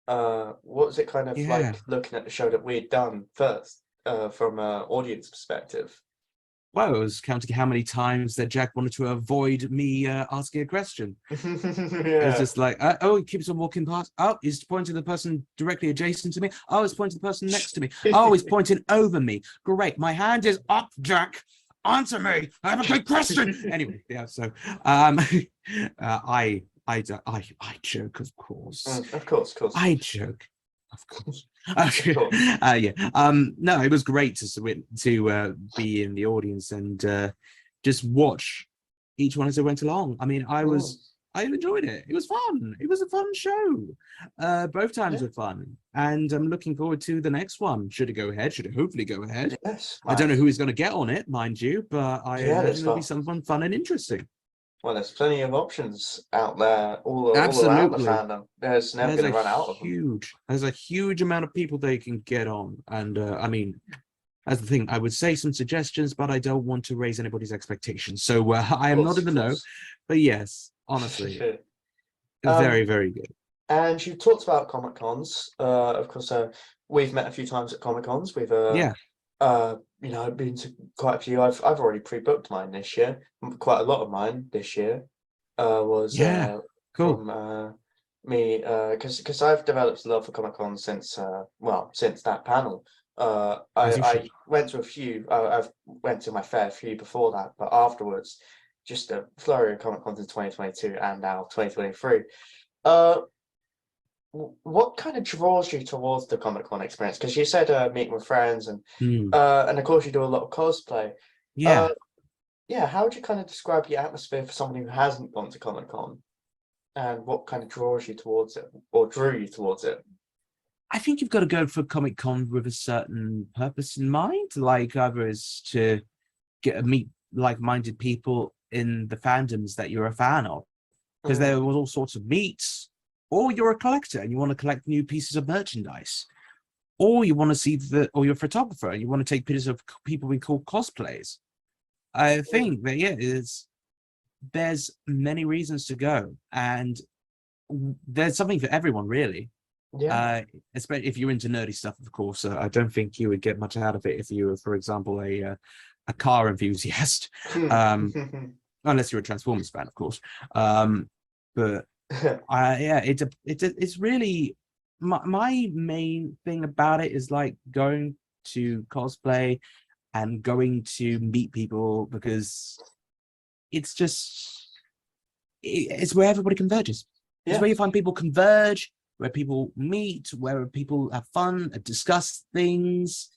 What was it kind of Yeah. like looking at the show that we'd done first, from an audience perspective? Well, it was counting how many times that Jack wanted to avoid me asking a question. It's Yeah. just like, oh, he keeps on walking past. Oh, he's pointing to the person directly adjacent to me. Oh, he's pointing to the person next to me. Oh, he's pointing over me. Great. My hand is up, Jack. Answer me. I have a good question. Anyway, yeah, so I I joke, of course. Of course, of course, I joke, of course. of course. Yeah. No, it was great to be in the audience and just watch each one as it went along. I mean, Mm, I enjoyed it. It was fun. It was a fun show. Both times yeah. were fun, and I'm looking forward to the next one. Should it go ahead? Should it hopefully go ahead? Yes, I don't man. know who is going to get on it, mind you, but I Yeah, imagine there's it'll be fun. someone fun and interesting. Well, there's plenty of options out there, all around the Absolutely. fandom. There's never going to run out of them. There's a huge amount of people they can get on, and I mean, that's the thing. I would say some suggestions, but I don't want to raise anybody's expectations. So I am not in the Of know, course. but yes, honestly, Um, very, very good. and you talked about Comic Cons. Of course, we've met a few times at Comic Cons. We've Yeah, been to quite a few. I've already pre-booked mine this year. Quite a lot of mine this year was yeah, cool. from me because I've developed a love for Comic Con since since that panel. As you I should. went to a few. I've went to my fair few before that, but afterwards, just a flurry of Comic Cons in 2022 and now 2023. Uh, what kind of draws you towards the Comic Con experience? Because you said meeting with friends Hmm. and of course you do a lot of cosplay. Uh, Yeah, yeah, how would you kind of describe the atmosphere for someone who hasn't gone to Comic Con, and what kind of draws you towards it, or drew you towards it? I think you've got to go for Comic Con with a certain purpose in mind, like either is to meet like-minded people in the fandoms that you're a fan of, because Mm, there was all sorts of meets, or you're a collector and you want to collect new pieces of merchandise, or you want to see or you're a photographer and you want to take pictures of people we call cosplays. I mm, think that there's many reasons to go, and there's something for everyone, really. yeah. Uh, Especially if you're into nerdy stuff, of course. I don't think you would get much out of it if you were, for example, a car enthusiast, um, unless you're a Transformers fan, of course. But yeah, it's really my main thing about it is like going to cosplay and going to meet people, because it's just it's where everybody converges. It's Yeah, where you find people converge, where people meet, where people have fun and discuss things.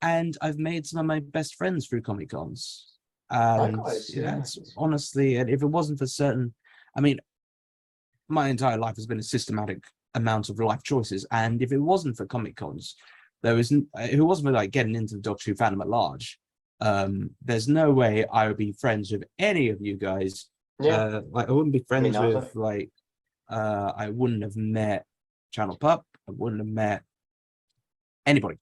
And I've made some of my best friends through Comic Cons. And likewise. yeah, Yeah, it's honestly, and if it wasn't for certain, I mean, my entire life has been a systematic amount of life choices. And if it wasn't for Comic Cons, if it wasn't for like getting into the Doctor Who fandom at large, there's no way I would be friends with any of you guys. yeah. Like I wouldn't be Me friends with neither. like I wouldn't have met Channel Pup. I wouldn't have met anybody.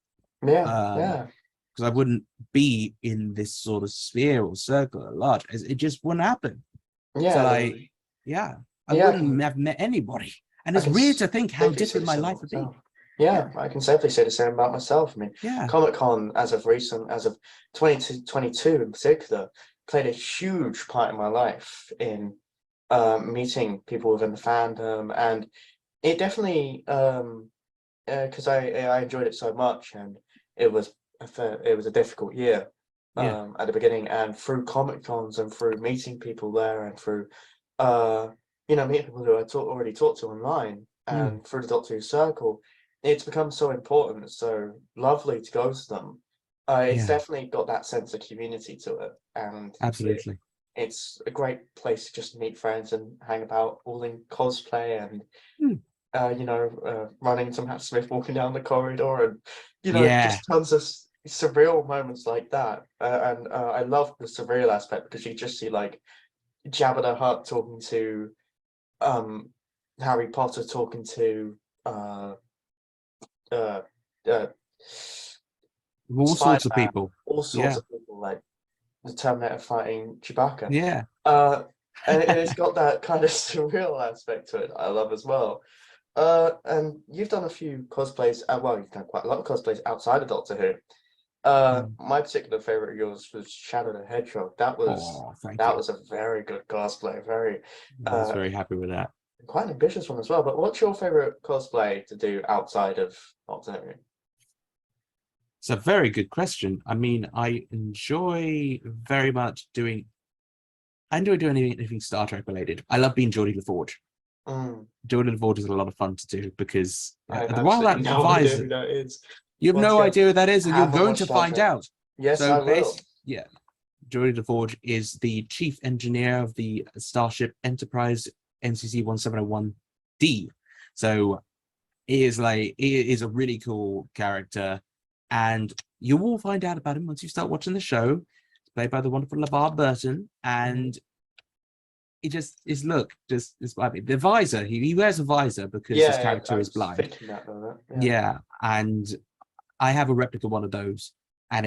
Yeah, Um, yeah, because I wouldn't be in this sort of sphere or circle at large. It just wouldn't happen. So yeah. like, yeah, I Yeah, wouldn't have met anybody. And I it's can weird to think how safely say different the my same life about would be. myself. Yeah, Yeah, I can safely say the same about myself. I mean, yeah, Comic Con, as of recent, as of 2022 in particular, played a huge part in my life in meeting people within the fandom, and it definitely because I enjoyed it so much, and it was it was a difficult year yeah. at the beginning, and through Comic Cons and through meeting people there and through uh meeting people who I already talked to online Mm, and through the Doctor Who circle, it's become so important, it's so lovely to go to them. It's yeah, definitely got that sense of community to it, and absolutely. it's a great place to just meet friends and hang about all in cosplay and Mm, running to Matt Smith walking down the corridor and, yeah. just tons of surreal moments like that. And I love the surreal aspect because you just see like Jabba the Hutt talking to um, Harry Potter, talking to uh, uh, uh, All sorts of Spider-Man, people. all sorts Yeah, of people like the Terminator fighting Chewbacca. yeah. Uh, and it's got that kind of surreal aspect to it I love as well. And you've done a few cosplays. Well, you've done quite a lot of cosplays outside of Doctor Who. Mm. My particular favorite of yours was Shadow the Hedgehog. Oh, thank That you. was a very good cosplay, very I was uh very happy with that. quite an ambitious one as well. But what's your favorite cosplay to do outside of Doctor Who? It's a very good question. I mean, I enjoy very much doing I enjoy doing anything Star Trek related. I love being Geordie LaForge. Mm. Geordie LaForge is a lot of fun to do because I have while absolutely that no idea visor, who that is. you have Once no again, idea who that is, and you're haven't going watched to Star find Trek. out. Yes, So I will. yeah, Geordie LaForge is the chief engineer of the Starship Enterprise NCC 1701D. So he is a really cool character, and you will find out about him once you start watching the show. It's played by the wonderful LeVar Burton, and it just is I mean, the visor. He wears a visor because his Yeah, character I is was blind. thinking that. Yeah. Yeah, and I have a replica one of those, and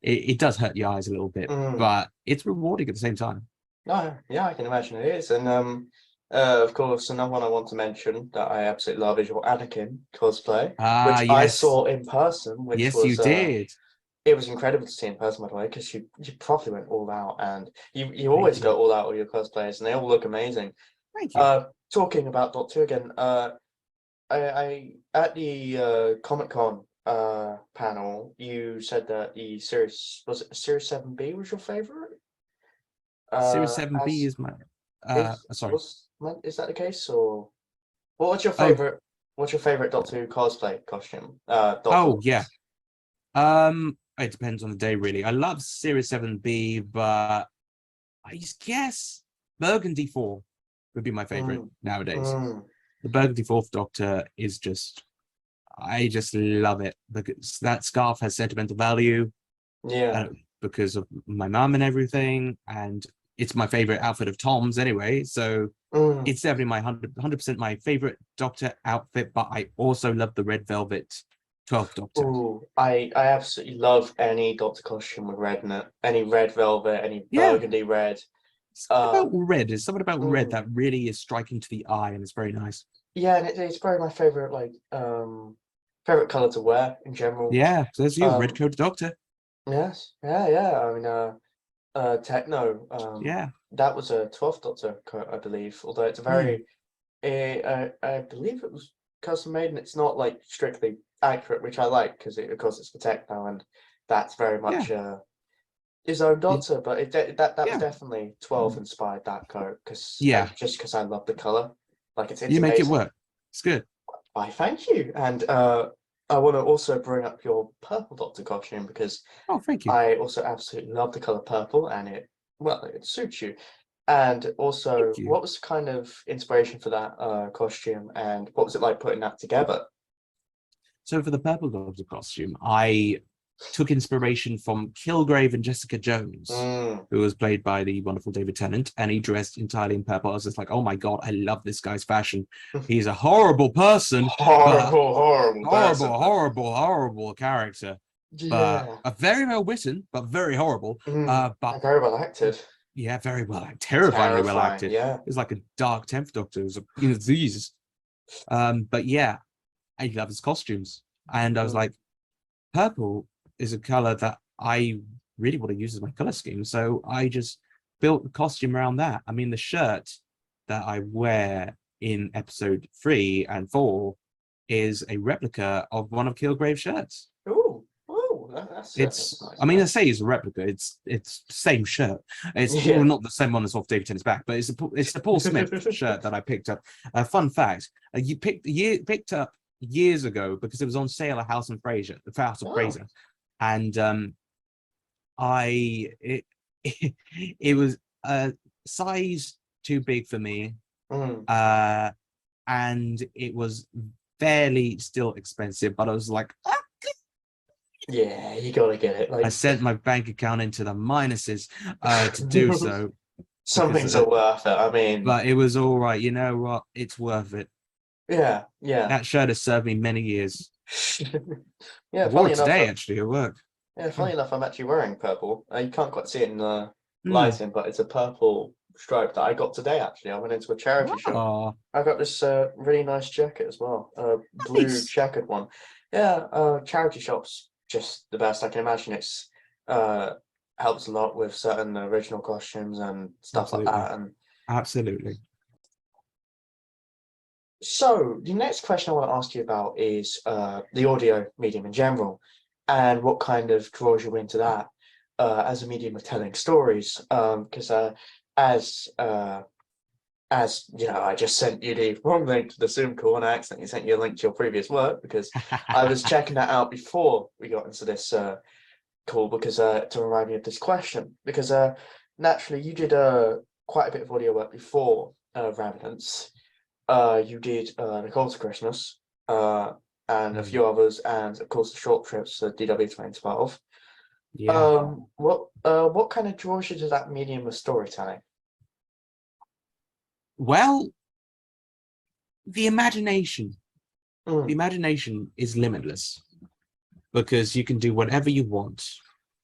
it does hurt your eyes a little bit, Mm. but it's rewarding at the same time. No, yeah, I can imagine it is. And of course, another one I want to mention that I absolutely love is your Anakin cosplay, Ah, which I yes, saw in person, which yes, you was did. it was incredible to see in person, by the way, because you properly went all out, and you Thank always you, go all out with your cosplayers, and they all look amazing. thank you. Talking about Doctor Who again, I at the Comic-Con panel, you said that the series was it Series 7B was your favorite? Series 7B As is my is sorry. is that the case, or what's your Oh, favorite? What's your favorite Doctor Who cosplay costume? Doctor oh yeah. wise. It depends on the day, really. I love Series 7B, but I guess Burgundy 4 would be my favorite Mm, nowadays. mm, The Burgundy Fourth Doctor is I just love it because that scarf has sentimental value yeah. because of my mum and everything, and it's my favorite outfit of Tom's anyway. So Mm. it's definitely my 100% my favorite Doctor outfit. But I also love the red velvet 12th Doctor. Ooh, I absolutely love any Doctor costume with red in it. Any red velvet, any Yeah, burgundy red. something Uh, about red. There's something about red mm, that really is striking to the eye, and it's very nice. yeah, and it's probably my favorite favorite color to wear in general. Yeah, so there's you, red Um, coat Doctor. yes, yeah. I mean, Techno. Yeah. That was a 12th Doctor coat, I believe. Although it's a Hmm. very, I believe it was custom made, and it's not like strictly accurate, which I like because of course it's for Techno, and that's very Yeah. much his own Y- Doctor. But that was Yeah. definitely 12 inspired that coat Yeah. because I love the color. Like it's You make it amazing. work. It's good. Why, thank you. And I want to also bring up your purple Doctor costume because Oh, thank you. I also absolutely love the color purple, and it suits you. And also, Thank you. what was the kind of inspiration for that costume, and what was it like putting that together? So for the Purple Doctor costume, I took inspiration from Kilgrave and Jessica Jones, Mm. who was played by the wonderful David Tennant, and he dressed entirely in purple. I was just like, oh my god, I love this guy's fashion. He's a horrible person, but Horrible person. horrible character. But Yeah. a very well written, but very horrible. But And very well acted. yeah, very well, terrifyingly well Terrifying. acted. Yeah. It's like a dark 10th Doctor. It was a disease. But yeah, I love his costumes. And I was Mm. like, purple is a color that I really want to use as my color scheme. So I just built the costume around that. I mean, the shirt that I wear in episode 3 and 4 is a replica of one of Kilgrave's shirts. Ooh, that's It's, nice. I mean, I Nice. say it's a replica. It's same shirt. It's well, Yeah. not the same one as off David Tennant's back, but it's the Paul Smith shirt that I picked up. Fun fact: you picked up years ago because it was on sale at House of Oh. Fraser, and I it it was a size too big for me, Mm. and it was fairly still expensive. But I was like, "Ah." Yeah, you gotta get it. I Like sent my bank account into the minuses to do so some because, things are worth it. I mean, but it was all right. You know what? It's worth it. yeah. That shirt has served me many years. I Yeah, wore funny it enough, today actually at work. funny enough, I'm actually wearing purple. You can't quite see it in the Hmm. lighting, but it's a purple stripe that I got today. Actually, I went into a charity shop. Oh, I got this really nice jacket as well, blue nice. checkered one. Yeah, charity shops just the best I can imagine. It's uh helps a lot with certain original costumes and stuff like Absolutely. that. And Absolutely. so the next question I want to ask you about is the audio medium in general, and what kind of draws you into that. as a medium of telling stories, because as you know, I just sent you the wrong link to the Zoom call, and I accidentally sent you a link to your previous work because I was checking that out before we got into this call, because to remind me of this question, because naturally you did quite a bit of audio work before Remnants. You did The Call to Christmas, and a few others, and of course the short trips for DW 2012. Yeah. What kind of draws you to that medium of storytelling? Well, the imagination. The Mm, imagination is limitless because you can do whatever you want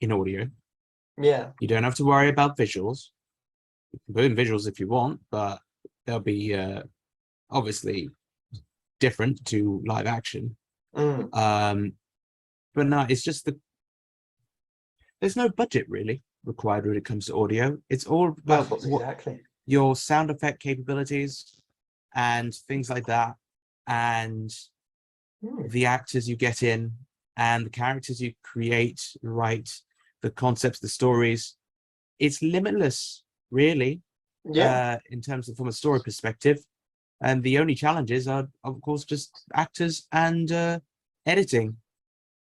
in audio. yeah. You don't have to worry about visuals. You can put in visuals if you want, but they'll be obviously different to live action. Mm, But no, it's just there's no budget really required when it comes to audio. It's all I about thought what exactly. your sound effect capabilities and things like that, and Mm, the actors you get in and the characters you create, write, the concepts, the stories. It's limitless, really, yeah. in terms of from a story perspective. And the only challenges are, of course, just actors and editing.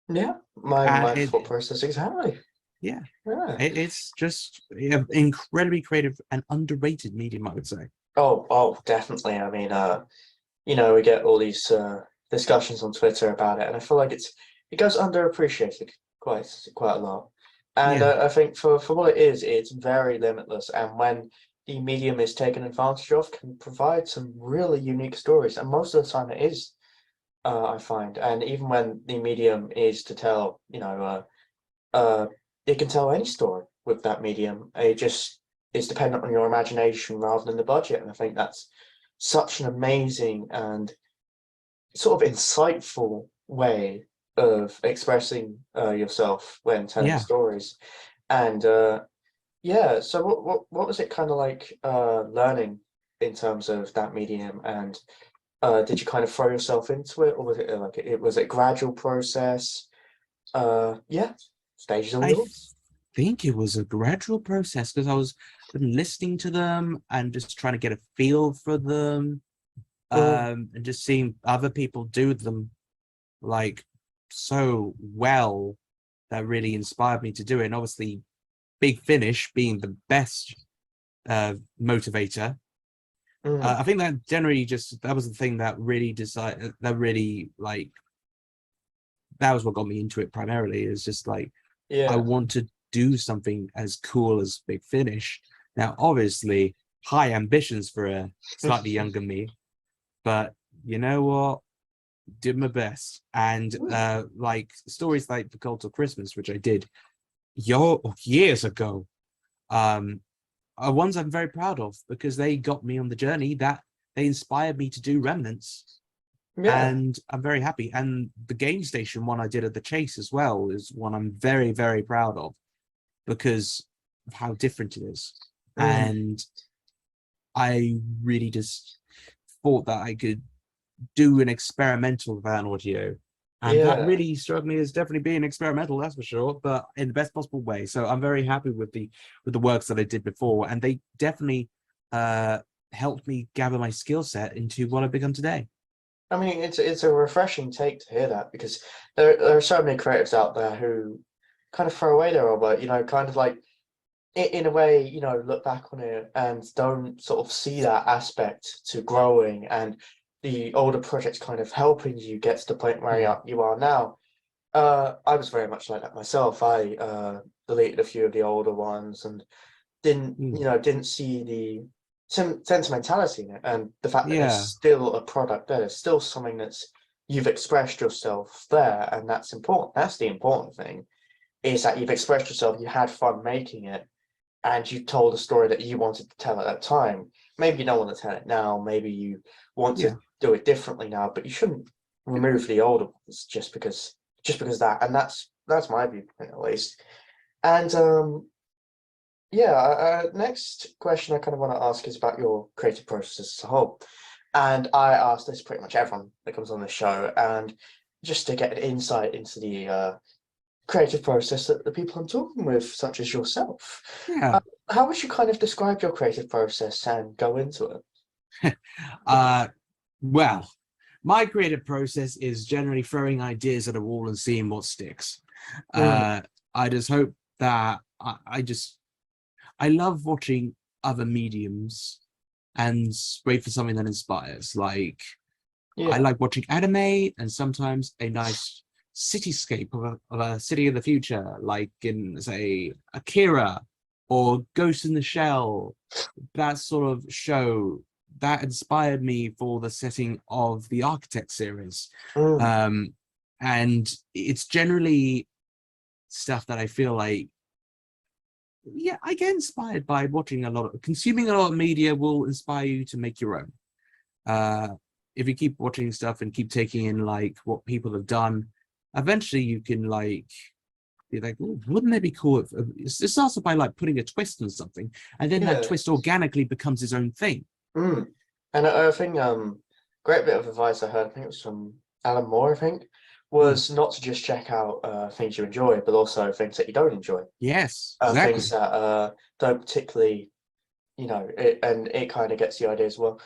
Yeah, my It, thought process exactly. yeah, Yeah. it's just incredibly creative and underrated medium, I would say. Oh, definitely. I mean, you know, we get all these discussions on Twitter about it, and I feel like it goes underappreciated quite a lot. And Yeah, I think for what it is, it's very limitless. And when the medium is taken advantage of, can provide some really unique stories. And most of the time, it is. I find, and even when the medium is to tell, you know, it can tell any story with that medium. It just is dependent on your imagination rather than the budget. And I think that's such an amazing and sort of insightful way of expressing yourself when telling yeah. stories. And yeah, so what was it kind of like learning in terms of that medium? And did you kind of throw yourself into it, or was it like it was a gradual process? Yeah, stage is all I yours. think it was a gradual process because I was listening to them and just trying to get a feel for them, Mm, and just seeing other people do them like so well that really inspired me to do it. And obviously, Big Finish being the best motivator. mm, I think that generally just that was the thing that really that was what got me into it primarily. Is just like I yeah. want to do something as cool as Big Finish. Now, obviously, high ambitions for a slightly younger me, but you know what? Did my best. And Mm, like stories like The Cult of Christmas, which I did years ago, um, are ones I'm very proud of because they got me on the journey that they inspired me to do Remnants. yeah. And I'm very happy. And the game station one I did at the Chase as well is one I'm very, very proud of because of how different it is. Mm, And I really just thought that I could do an experimental van audio. And that yeah. really struck me as definitely being experimental, that's for sure, but in the best possible way. So I'm very happy with the works that I did before, and they definitely helped me gather my skill set into what I've become today. I mean, it's a refreshing take to hear that, because there are so many creatives out there who kind of throw away their old work, you know, kind of like in a way, you know, look back on it and don't sort of see that aspect to growing and the older projects kind of helping you get to the point where Yeah. you are now. I was very much like that myself. I deleted a few of the older ones and Mm. didn't see the sentimentality in it, and the fact that there's Yeah. still a product there, there's still something that's you've expressed yourself there, and that's important. That's the important thing, is that you've expressed yourself, you had fun making it, and you told a story that you wanted to tell at that time. Maybe you don't want to tell it now, maybe you want to Yeah. do it differently now, but you shouldn't remove the older ones just because that, and that's my viewpoint at least. And yeah, next question I kind of want to ask is about your creative process as a whole. And I ask this pretty much everyone that comes on the show, and just to get an insight into the creative process that the people I'm talking with, such as yourself. Yeah. How would you kind of describe your creative process and go into it? Well, my creative process is generally throwing ideas at a wall and seeing what sticks. Mm, I just hope that I love watching other mediums and wait for something that inspires. Like I yeah. like watching anime and sometimes a nice cityscape of a city of the future, like in say Akira or Ghost in the Shell, that sort of show that inspired me for the setting of the Arkytekt series. Mm, And it's generally stuff that I feel like, yeah, I get inspired by watching consuming a lot of media will inspire you to make your own. If you keep watching stuff and keep taking in like what people have done, eventually you can like be like, "Ooh, wouldn't it be cool if it starts by like putting a twist on something, and then that yeah. twist organically becomes its own thing." Mm. And I think great bit of advice I heard, I think it was from Alan Moore, I think, Mm. was not to just check out things you enjoy, but also things that you don't enjoy. Yes, Things exactly. that don't particularly, and it kind of gets the idea as well.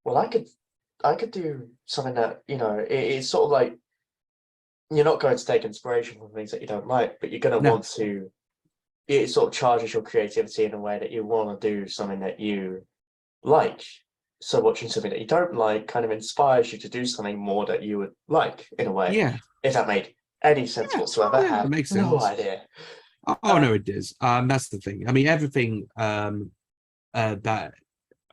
Well, I could do something that, it's sort of like you're not going to take inspiration from things that you don't like, but you're going to No, want to, it sort of charges your creativity in a way that you want to do something that you like. So watching something that you don't like kind of inspires you to do something more that you would like in a way. yeah, If that made any sense yeah, whatsoever, I yeah, it have makes no sense. idea. Oh Uh, no, it does. That's the thing. I mean, everything. That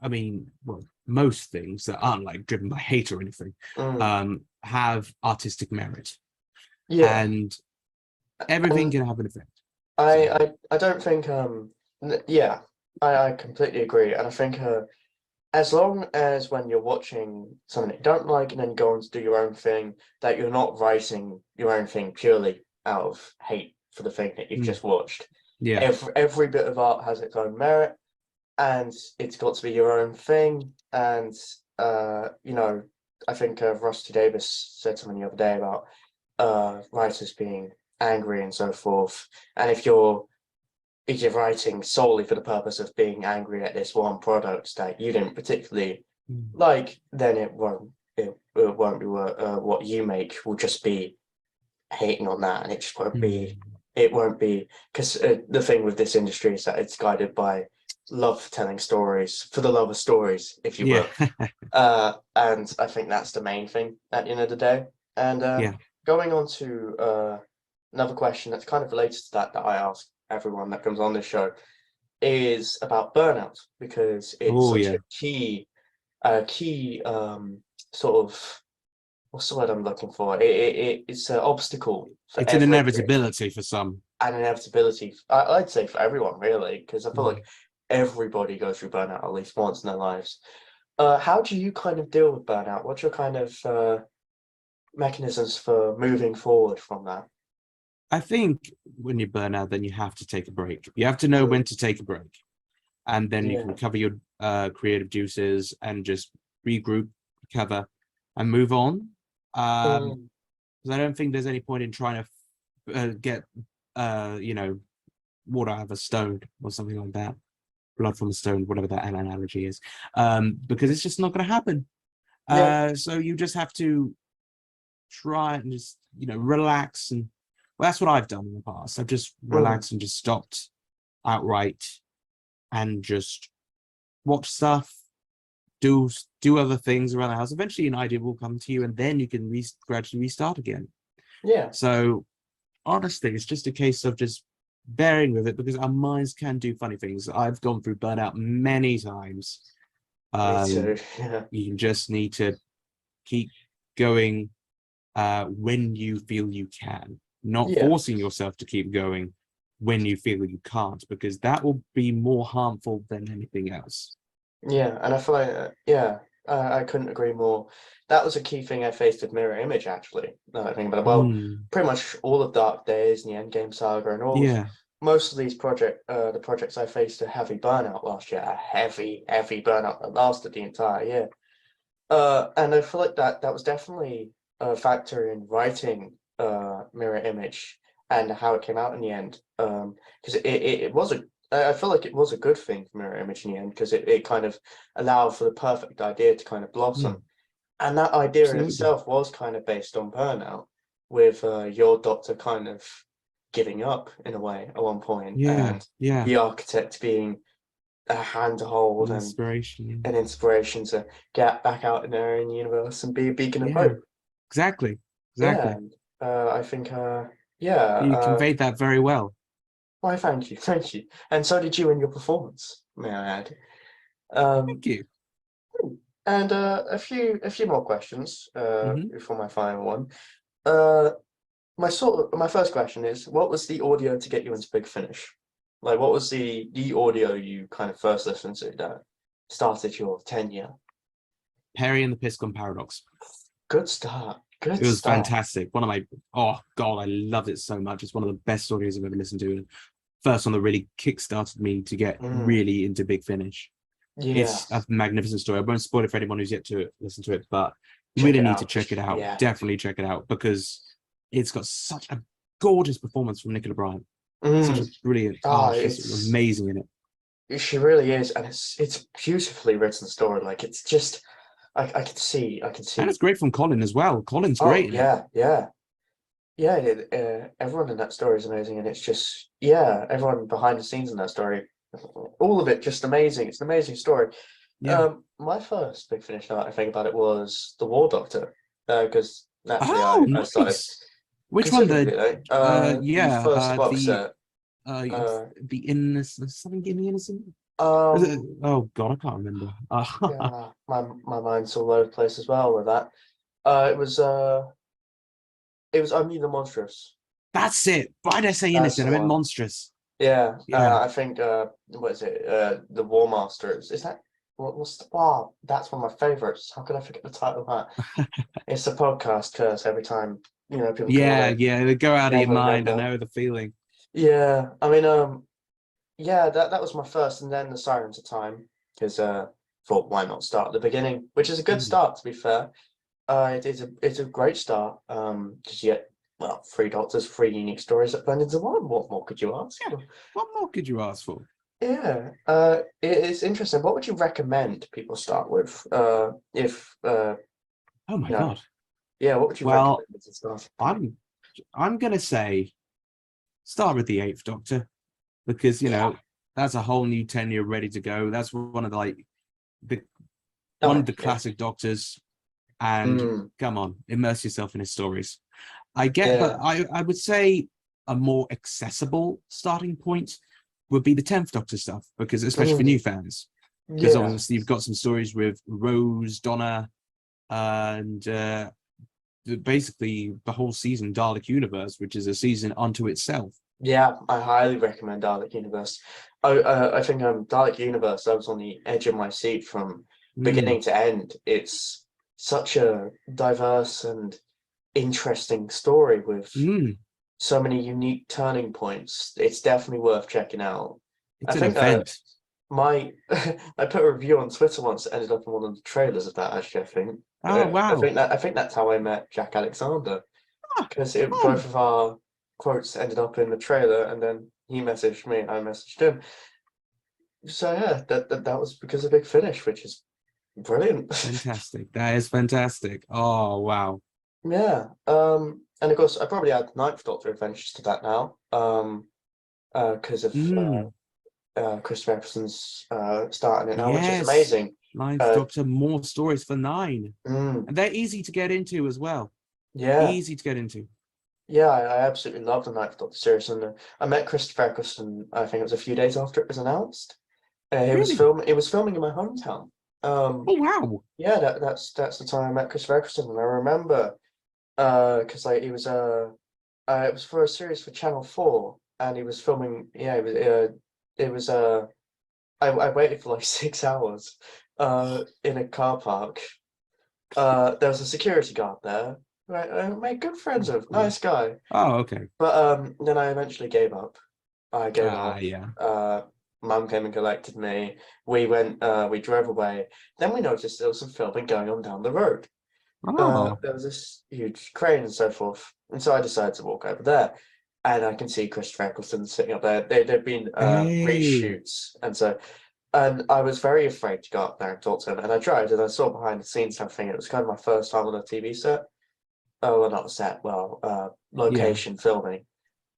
I mean, well, most things that aren't like driven by hate or anything, mm, have artistic merit, yeah, and everything and can have an effect. I, So I don't think yeah, I completely agree, and I think as long as when you're watching something that you don't like and then you go on to do your own thing, that you're not writing your own thing purely out of hate for the thing that you've mm, just watched. yeah, Every bit of art has its own merit, and it's got to be your own thing. And I think Rusty Davis said something the other day about writers being angry and so forth. And if you're writing solely for the purpose of being angry at this one product that you didn't particularly mm, like, then it won't be what you make will just be hating on that, and it just won't be. mm, It won't be because the thing with this industry is that it's guided by love for telling stories for the love of stories, if you yeah, will. And I think that's the main thing at the end of the day. And yeah. going on to another question that's kind of related to that I ask everyone that comes on this show is about burnout because it's Oh such yeah. a key sort of what's the word I'm looking for? It's an obstacle for It's an every creative inevitability for some. and inevitability. I'd say for everyone really, because I feel Mm. like everybody goes through burnout at least once in their lives. How do you kind of deal with burnout? What's your kind of mechanisms for moving forward from that? I think when you burn out, then you have to take a break. You have to know when Mm, to take a break, and then you can yeah. recover your creative juices and just regroup, recover, and move on. Mm, Because I don't think there's any point in trying to get you know, water out of a stone or something like that, blood from a stone, whatever that analogy is, because it's just not going to happen. yeah. So you just have to try and just, relax. And well, that's what I've done in the past. I've just Mm, relaxed and just stopped outright and just watch stuff, do other things around the house. Eventually an idea will come to you and then you can gradually restart again. yeah. So honestly, it's just a case of just bearing with it because our minds can do funny things. I've gone through burnout many times. Me um too. Yeah. you just need to keep going when you feel you can, not Yeah. forcing yourself to keep going when you feel you can't, because that will be more harmful than anything else. Yeah, and I feel like, yeah, I couldn't agree more. That was a key thing I faced with Mirror Image, actually. Now that I think about it, well, Mm, pretty much all of Dark Days and the Endgame Saga and all of yeah. most of these the projects I faced a heavy burnout last year, a heavy, heavy burnout that lasted the entire year. And I feel like that was definitely a factor in writing Mirror Image and how it came out in the end. Because it was I feel like it was a good thing for Mirror Image in the end, because it kind of allowed for the perfect idea to kind of blossom. And that idea in Absolutely. itself was kind of based on burnout, with your doctor kind of giving up in a way at one point, Yeah, and yeah. the Arkytekt being a hand to hold and Inspiration. an inspiration to get back out in their own universe and be a beacon of Yeah, hope. exactly. Yeah, Exactly. and I think, yeah, You conveyed that very well. why, thank you, thank you. And so did you in your performance, may I add. Um, Thank you. and a few more questions Hmm. before my final one. Uh, my first question is, what was the audio to get you into Big Finish? Like, what was the audio you kind of first listened to that started your tenure? Perry and the Piscon Paradox. Good start. Good It was start. fantastic. One of my, oh God, I loved it so much. It's one of the best audios I've ever listened to. And first one that really kickstarted me to get Mm, really into Big Finish. It's a yes. magnificent story. I won't spoil it for anyone who's yet to listen to it, but you Check really it need to out. check it out. Yeah. Definitely check it out because it's got such a gorgeous performance from Nicola Bryant. Such Mm. a brilliant, Ah, she's amazing in it. she really is, and it's beautifully written story. Like, it's just, I can see, I can And it's see. great from Colin as well. Colin's Oh great in it. yeah, yeah, yeah. Everyone in that story is amazing, and it's just, yeah, everyone behind the scenes in that story, all of it just amazing. It's an amazing story. Yeah. My first Big Finish night, I think about it, was the War Doctor, because naturally Oh, I started nice. Which one? considerably late. The Yeah, first box set. Uh, the innocent, something in the innocent. Is it? um, Oh God, I can't remember. yeah, my mind's all over the place as well with that. It was Only the Monstrous. That's it. Why did I say That's innocent? the I meant one. monstrous. Yeah, Yeah. I think what is it? The War Masters. Is that what's the wow? That's one of my favorites. How could I forget the title of that? It's a podcast curse every time, people come on Yeah, it. yeah. They go out of your Never mind. I remember. know the feeling. Yeah, I mean, yeah, that was my first, and then the Sirens of Time, because thought why not start at the beginning, which is a good Mm. start to be fair. It's a great start. Because you get, well, three doctors, three unique stories that blend into one. What more could you ask? Yeah. What more could you ask for? Yeah, it's interesting. What would you recommend people start with? If Oh my you know, God. yeah, what would you Well, recommend to start? I'm I'm gonna say start with the Eighth Doctor because Yeah. that's a whole new tenure ready to go. That's one of the one Oh, of the yeah. classic Doctors, and Mm, come on, immerse yourself in his stories. But yeah. I would say a more accessible starting point would be the 10th Doctor stuff, because especially for new Mm, fans, because yeah. obviously you've got some stories with Rose, Donna, and basically the whole season Dalek Universe, which is a season unto itself. Yeah, I highly recommend Dalek Universe. I think Dalek Universe, I was on the edge of my seat from Mm, beginning to end. It's such a diverse and interesting story with mm, so many unique turning points. It's definitely worth checking out. I it's an think event. my I put a review on Twitter once that ended up in one of the trailers of that, actually, I think. Oh wow. I think that's how I met Jack Alexander, Ah, because oh, both of our quotes ended up in the trailer, and then he messaged me and I messaged him. So yeah, that was because of Big Finish, which is brilliant. fantastic. That is fantastic. Oh wow. Yeah. And of course I probably add Ninth Doctor Adventures to that now. Because of Mm, Christopher Eccleston's starting it now, which is yes. amazing. Ninth Uh, Doctor, more stories for 9. mm, And they're easy to get into as well. yeah, Easy to get into. yeah, I absolutely love the Ninth Doctor series, and I met Christopher Eccleston. I think it was a few days after it was announced. Really? It was filming in my hometown. Oh wow. Yeah, that's the time I met Christopher Eccleston, and I remember because like it was for a series for Channel 4, and he was filming. Yeah, it was I waited for like 6 hours in a car park. There was a security guard there, right? I made good friends Oh, with, cool. nice guy. Oh, okay. But then I eventually gave up. I gave Ah, up. yeah. Uh, Mum came and collected me. We drove away. Then we noticed there was some filming going on down the road. Oh, There was this huge crane and so forth. And so I decided to walk over there. and I can see Christopher Eccleston sitting up there. They've been Hey. reshoots, and I was very afraid to go up there and talk to him. And I tried, and I saw behind the scenes everything. It was kind of my first time on a TV set. Oh, well, not set, well, Yeah. location filming,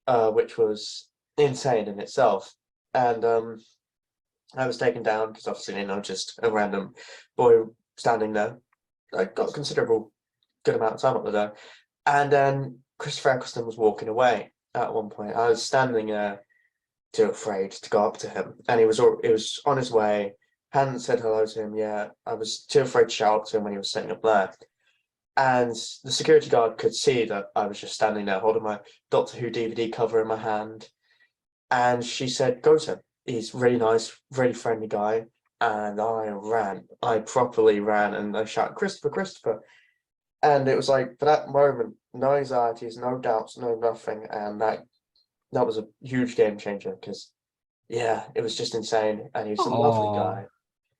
which was insane in itself. And I was taken down because obviously, just a random boy standing there. I got a considerable good amount of time up there. And then Christopher Eccleston was walking away at one point. I was standing there too afraid to go up to him. And he was on his way, hadn't said hello to him yet. I was too afraid to shout to him when he was sitting up there. And the security guard could see that I was just standing there holding my Doctor Who DVD cover in my hand. And she said, go to him. He's really nice, really friendly guy. And I ran. I properly ran and I shouted, Christopher, Christopher. And it was like, for that moment, no anxieties, no doubts, no nothing. And that was a huge game changer because, yeah, it was just insane. And he was a lovely Oh, guy.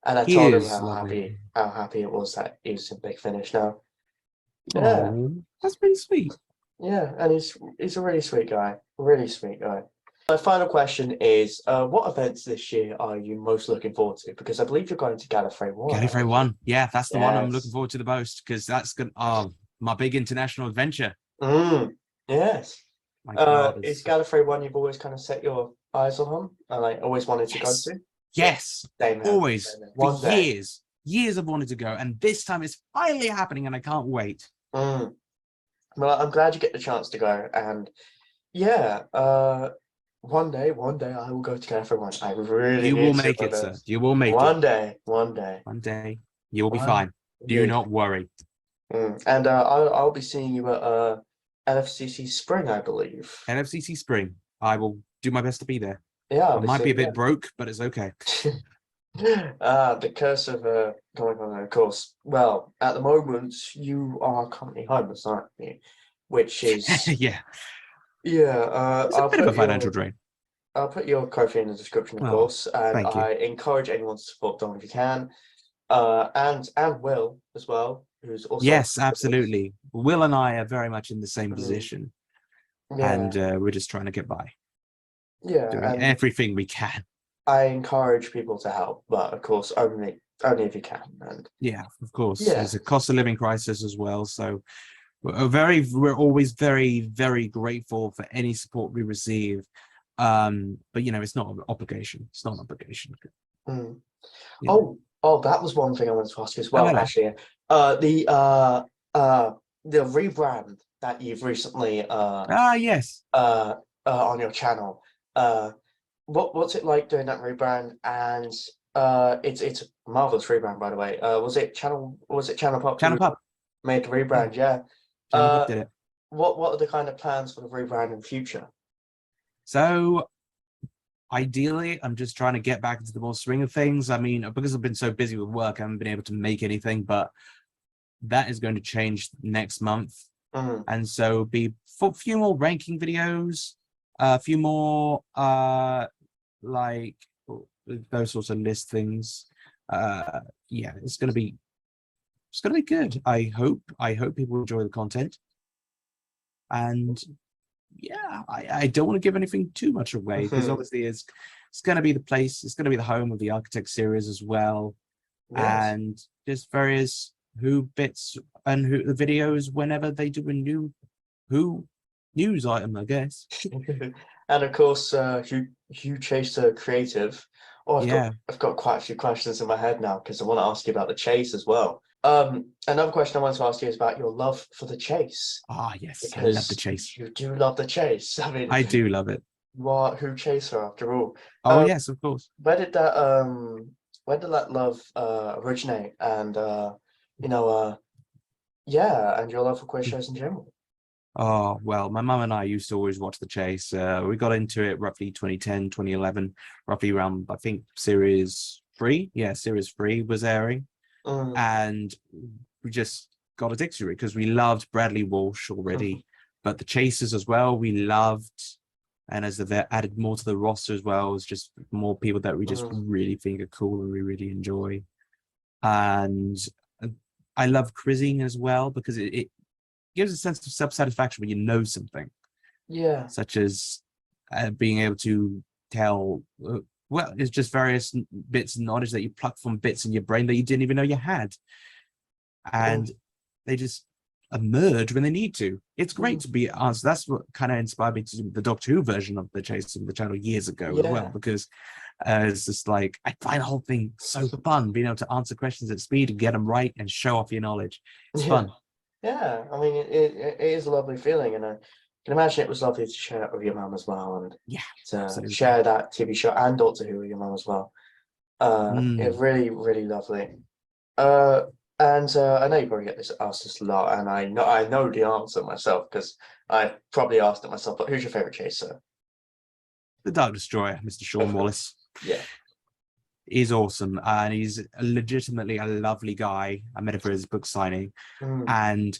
And I he told him is lovely. how happy it was that he was in Big Finish now. Yeah, Oh, that's pretty sweet. yeah, and he's a really sweet guy, really sweet guy. My final question is, what events this year are you most looking forward to? Because I believe you're going to Gallifrey 1, Gallifrey aren't you? 1. Yeah, that's the one I'm looking Yes. forward to the most because that's gonna my big international adventure. Yes. My God, Is it's Gallifrey 1 you've always kind of set your eyes on and like always wanted to go yes, to? yes, Same here. always Same here. for One day. years I've wanted to go, and this time it's finally happening, and I can't wait. Mm. Well, I'm glad you get the chance to go, and yeah, one day I will go to Gallifrey 1. I really You will need to make for it, sir. this. You will make it. One day, one day, One day, you will be one fine. Do indeed. not worry. And I'll be seeing you at LFCC Spring, I believe. NFCC Spring. I will do my best to be there. Yeah, I'll I be might be a seeing bit broke, but it's okay. you. The curse of Comic Con, of course. Well, at the moment, you are currently homeless, aren't you? Which is, Yeah, yeah. it's a bit of a financial drain. I'll put your Ko-fi in the description, of Oh, course, and thank you. I encourage anyone to support Dom if you can, and Will as well, who's also Yes, absolutely. Will and I are very much in the same Mm, position, and yeah, we're just trying to get by, yeah, doing and everything we can. I encourage people to help, but of course only if you can, and Yeah, of course. yeah, There's a cost of living crisis as well, so we're always very, very grateful for any support we receive. But it's not an obligation. It's not an obligation. mm. You know. Oh, that was one thing I wanted to ask you as Oh, well, hello. actually. Uh, the uh, uh, the rebrand that you've recently Ah, yes. on your channel. Uh, what's it like doing that rebrand? And it's a marvelous rebrand, by the way. Was it Channel Pop Channel who Pub. made the Yeah, rebrand? Yeah. Channel Pub Uh, did it. what are the kind of plans for the rebrand in future? So ideally, I'm just trying to get back into the more swing of things. I mean, because I've been so busy with work, I haven't been able to make anything, but that is going to change next month. Mm, And so be a few more ranking videos, a few more like those sorts of list things. Yeah, it's gonna be good. I hope people enjoy the content. And yeah, I don't want to give anything too much away because mhm. obviously it's going to be the place, it's going to be the home of the Arkytekt series as well, Yes. and just various Who bits and Who the videos whenever they do a new Who news item, I guess. And of course, Hugh Chaser Creative. Oh, Yeah. I've got quite a few questions in my head now because I want to ask you about the chase as well. Another question I wanted to ask you is about your love for the chase Ah, yes, I love the because chase. you do love the chase. I mean, I do love it. you are Who Chaser after all. Oh yes, of course. Where did that where did that love originate? And you know, yeah, and your love for queer shows in general. Oh, well, my mum and I used to always watch the chase. We got into it roughly 2010, 2011, roughly around, I think, series 3. Yeah, series 3 was airing. Mm, And we just got addicted to it because we loved Bradley Walsh mhm, already, but the chasers as well, we loved. And as they've added more to the roster as well, it's just more people that we just mhm, really think are cool and we really enjoy. And uh, I love quizzing as well because it gives a sense of self-satisfaction when you know something. Yeah. such as being able to tell, well, it's just various bits of knowledge that you pluck from bits in your brain that you didn't even know you had. And they just emerge when they need to. It's great to be answered. That's what kind of inspired me to do the Doctor Who version of the Chase of the Channel years ago as well, because it's just like, I find the whole thing so fun, being able to answer questions at speed and get them right and show off your knowledge. It's fun. Yeah, I mean, it is a lovely feeling, and I can imagine it was lovely to share it with your mum as well, and to absolutely. share that TV show and Doctor Who with your mum as well. It's really, really lovely. And I know you probably get this asked this a lot, and I know the answer myself because I probably asked it myself. But who's your favorite chaser? The Dark Destroyer, Mr. Sean Wallace. Yeah, He's awesome, and he's legitimately a lovely guy. I met him for his book signing, and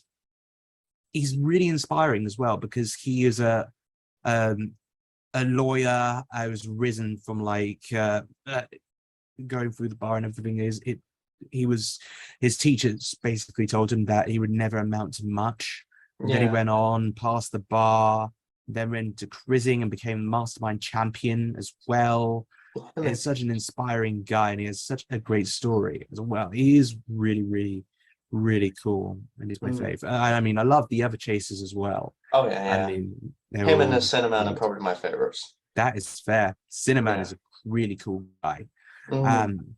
he's really inspiring as well because he is a lawyer. I was risen from like going through the bar and everything. His teachers basically told him that he would never amount to much. Then he went on past the bar, then went to quizzing and became mastermind champion as well. He's such an inspiring guy, and he has such a great story as well. He is really, really, really cool, and he's my favorite. I mean, I love the other chasers as well. Oh yeah. I mean, him and the Cinnamon are probably my favorites. That is fair. Cinnamon is a really cool guy. And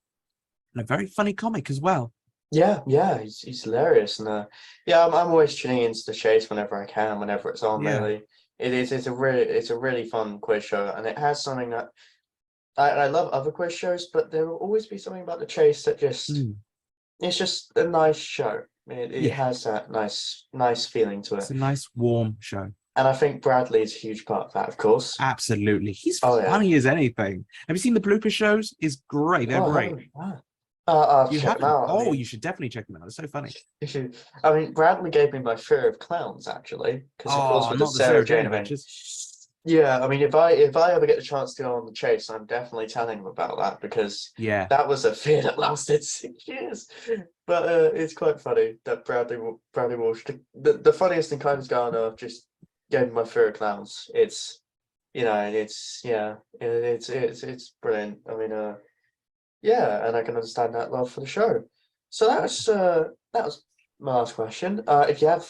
a very funny comic as well. Yeah, he's hilarious, and I'm always tuning into the chase whenever I can, whenever it's on. Really, it's a really fun quiz show, and it has something that I love other quiz shows, but there will always be something about the chase that just it's just a nice show. It has that nice feeling to it. It's a nice warm show. And I think Bradley's a huge part of that, of course. Absolutely. He's funny as anything. Have you seen the blooper shows? It's great. They're great. You check them out. Oh, you should definitely check them out. It's so funny. I mean, Bradley gave me my fear of clowns, actually. Because of course, with the Sarah Jane Adventures. Yeah, I mean, if I ever get the chance to go on the chase, I'm definitely telling him about that, because that was a fear that lasted 6 years. But it's quite funny that Bradley Walsh, the funniest and kindest guy on earth, just gave me my fear of clowns. It's it's brilliant. I mean, and I can understand that love for the show. So that was my last question. If you have,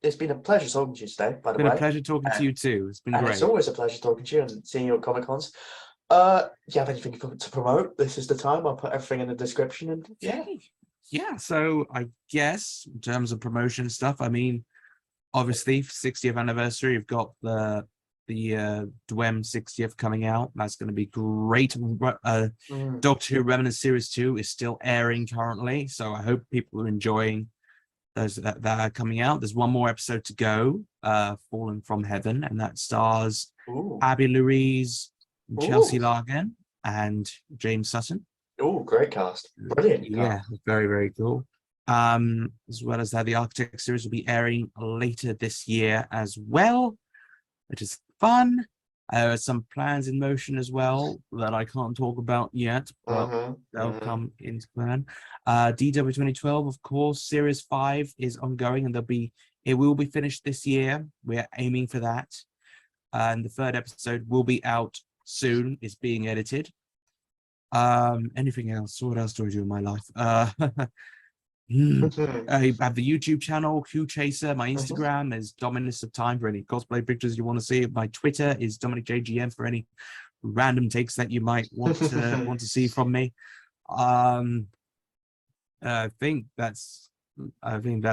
it's been a pleasure talking to you today, by the way. It's been a pleasure talking to you too. It's been great. It's always a pleasure talking to you and seeing you at Comic Cons. If you have anything to promote, this is the time. I'll put everything in the description. And so I guess in terms of promotion stuff, I mean, obviously 60th anniversary, you've got the Dwem 60th coming out. That's going to be great. Doctor Who Remnants Series 2 is still airing currently, so I hope people are enjoying those that are coming out. There's one more episode to go, Fallen from Heaven, and that stars Abby Louise, Chelsea Largan, and James Sutton. Oh, great cast. Brilliant. Yeah, very, very cool. As well as that, the Arkytekt series will be airing later this year as well, which is fun. Some plans in motion as well that I can't talk about yet, but they'll come into plan. DW 2012, of course, Series 5 is ongoing, and it will be finished this year. We're aiming for that. And the third episode will be out soon. It's being edited. Anything else? What else do I do in my life? I have the YouTube channel, Q Chaser. My Instagram is Dominus of Time for any cosplay pictures you want to see. My Twitter is Dominic G for any random takes that you might want to see from me. I think that's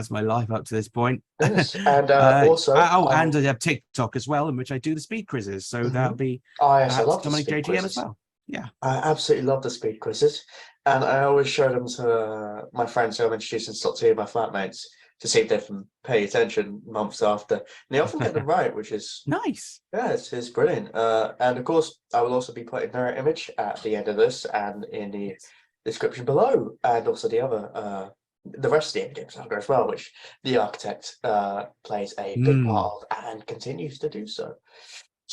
my life up to this point. And also, and I have TikTok as well, in which I do the speed quizzes. So that'll be I love Dominic the JGM as well. Yeah, I absolutely love the speed quizzes, and I always show them to my friends who I'm introducing to two of my flatmates to see if they can pay attention months after. And they often get them right, which is nice. Yeah, it's brilliant. And of course, I will also be putting their image at the end of this and in the description below, and also the rest of the Endgame saga as well, which the Arkytekt plays a big part of and continues to do so.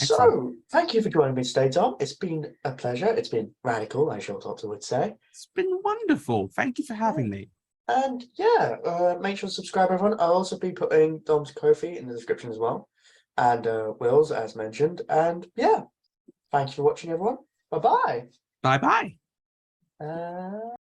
Excellent. So, thank you for joining me today, Tom. It's been a pleasure. It's been radical, as your doctor would say. It's been wonderful. Thank you for having me. And make sure to subscribe, everyone. I'll also be putting Dom's Ko-fi in the description as well. and Will's, as mentioned. And yeah, thank you for watching, everyone. Bye-bye. Bye bye.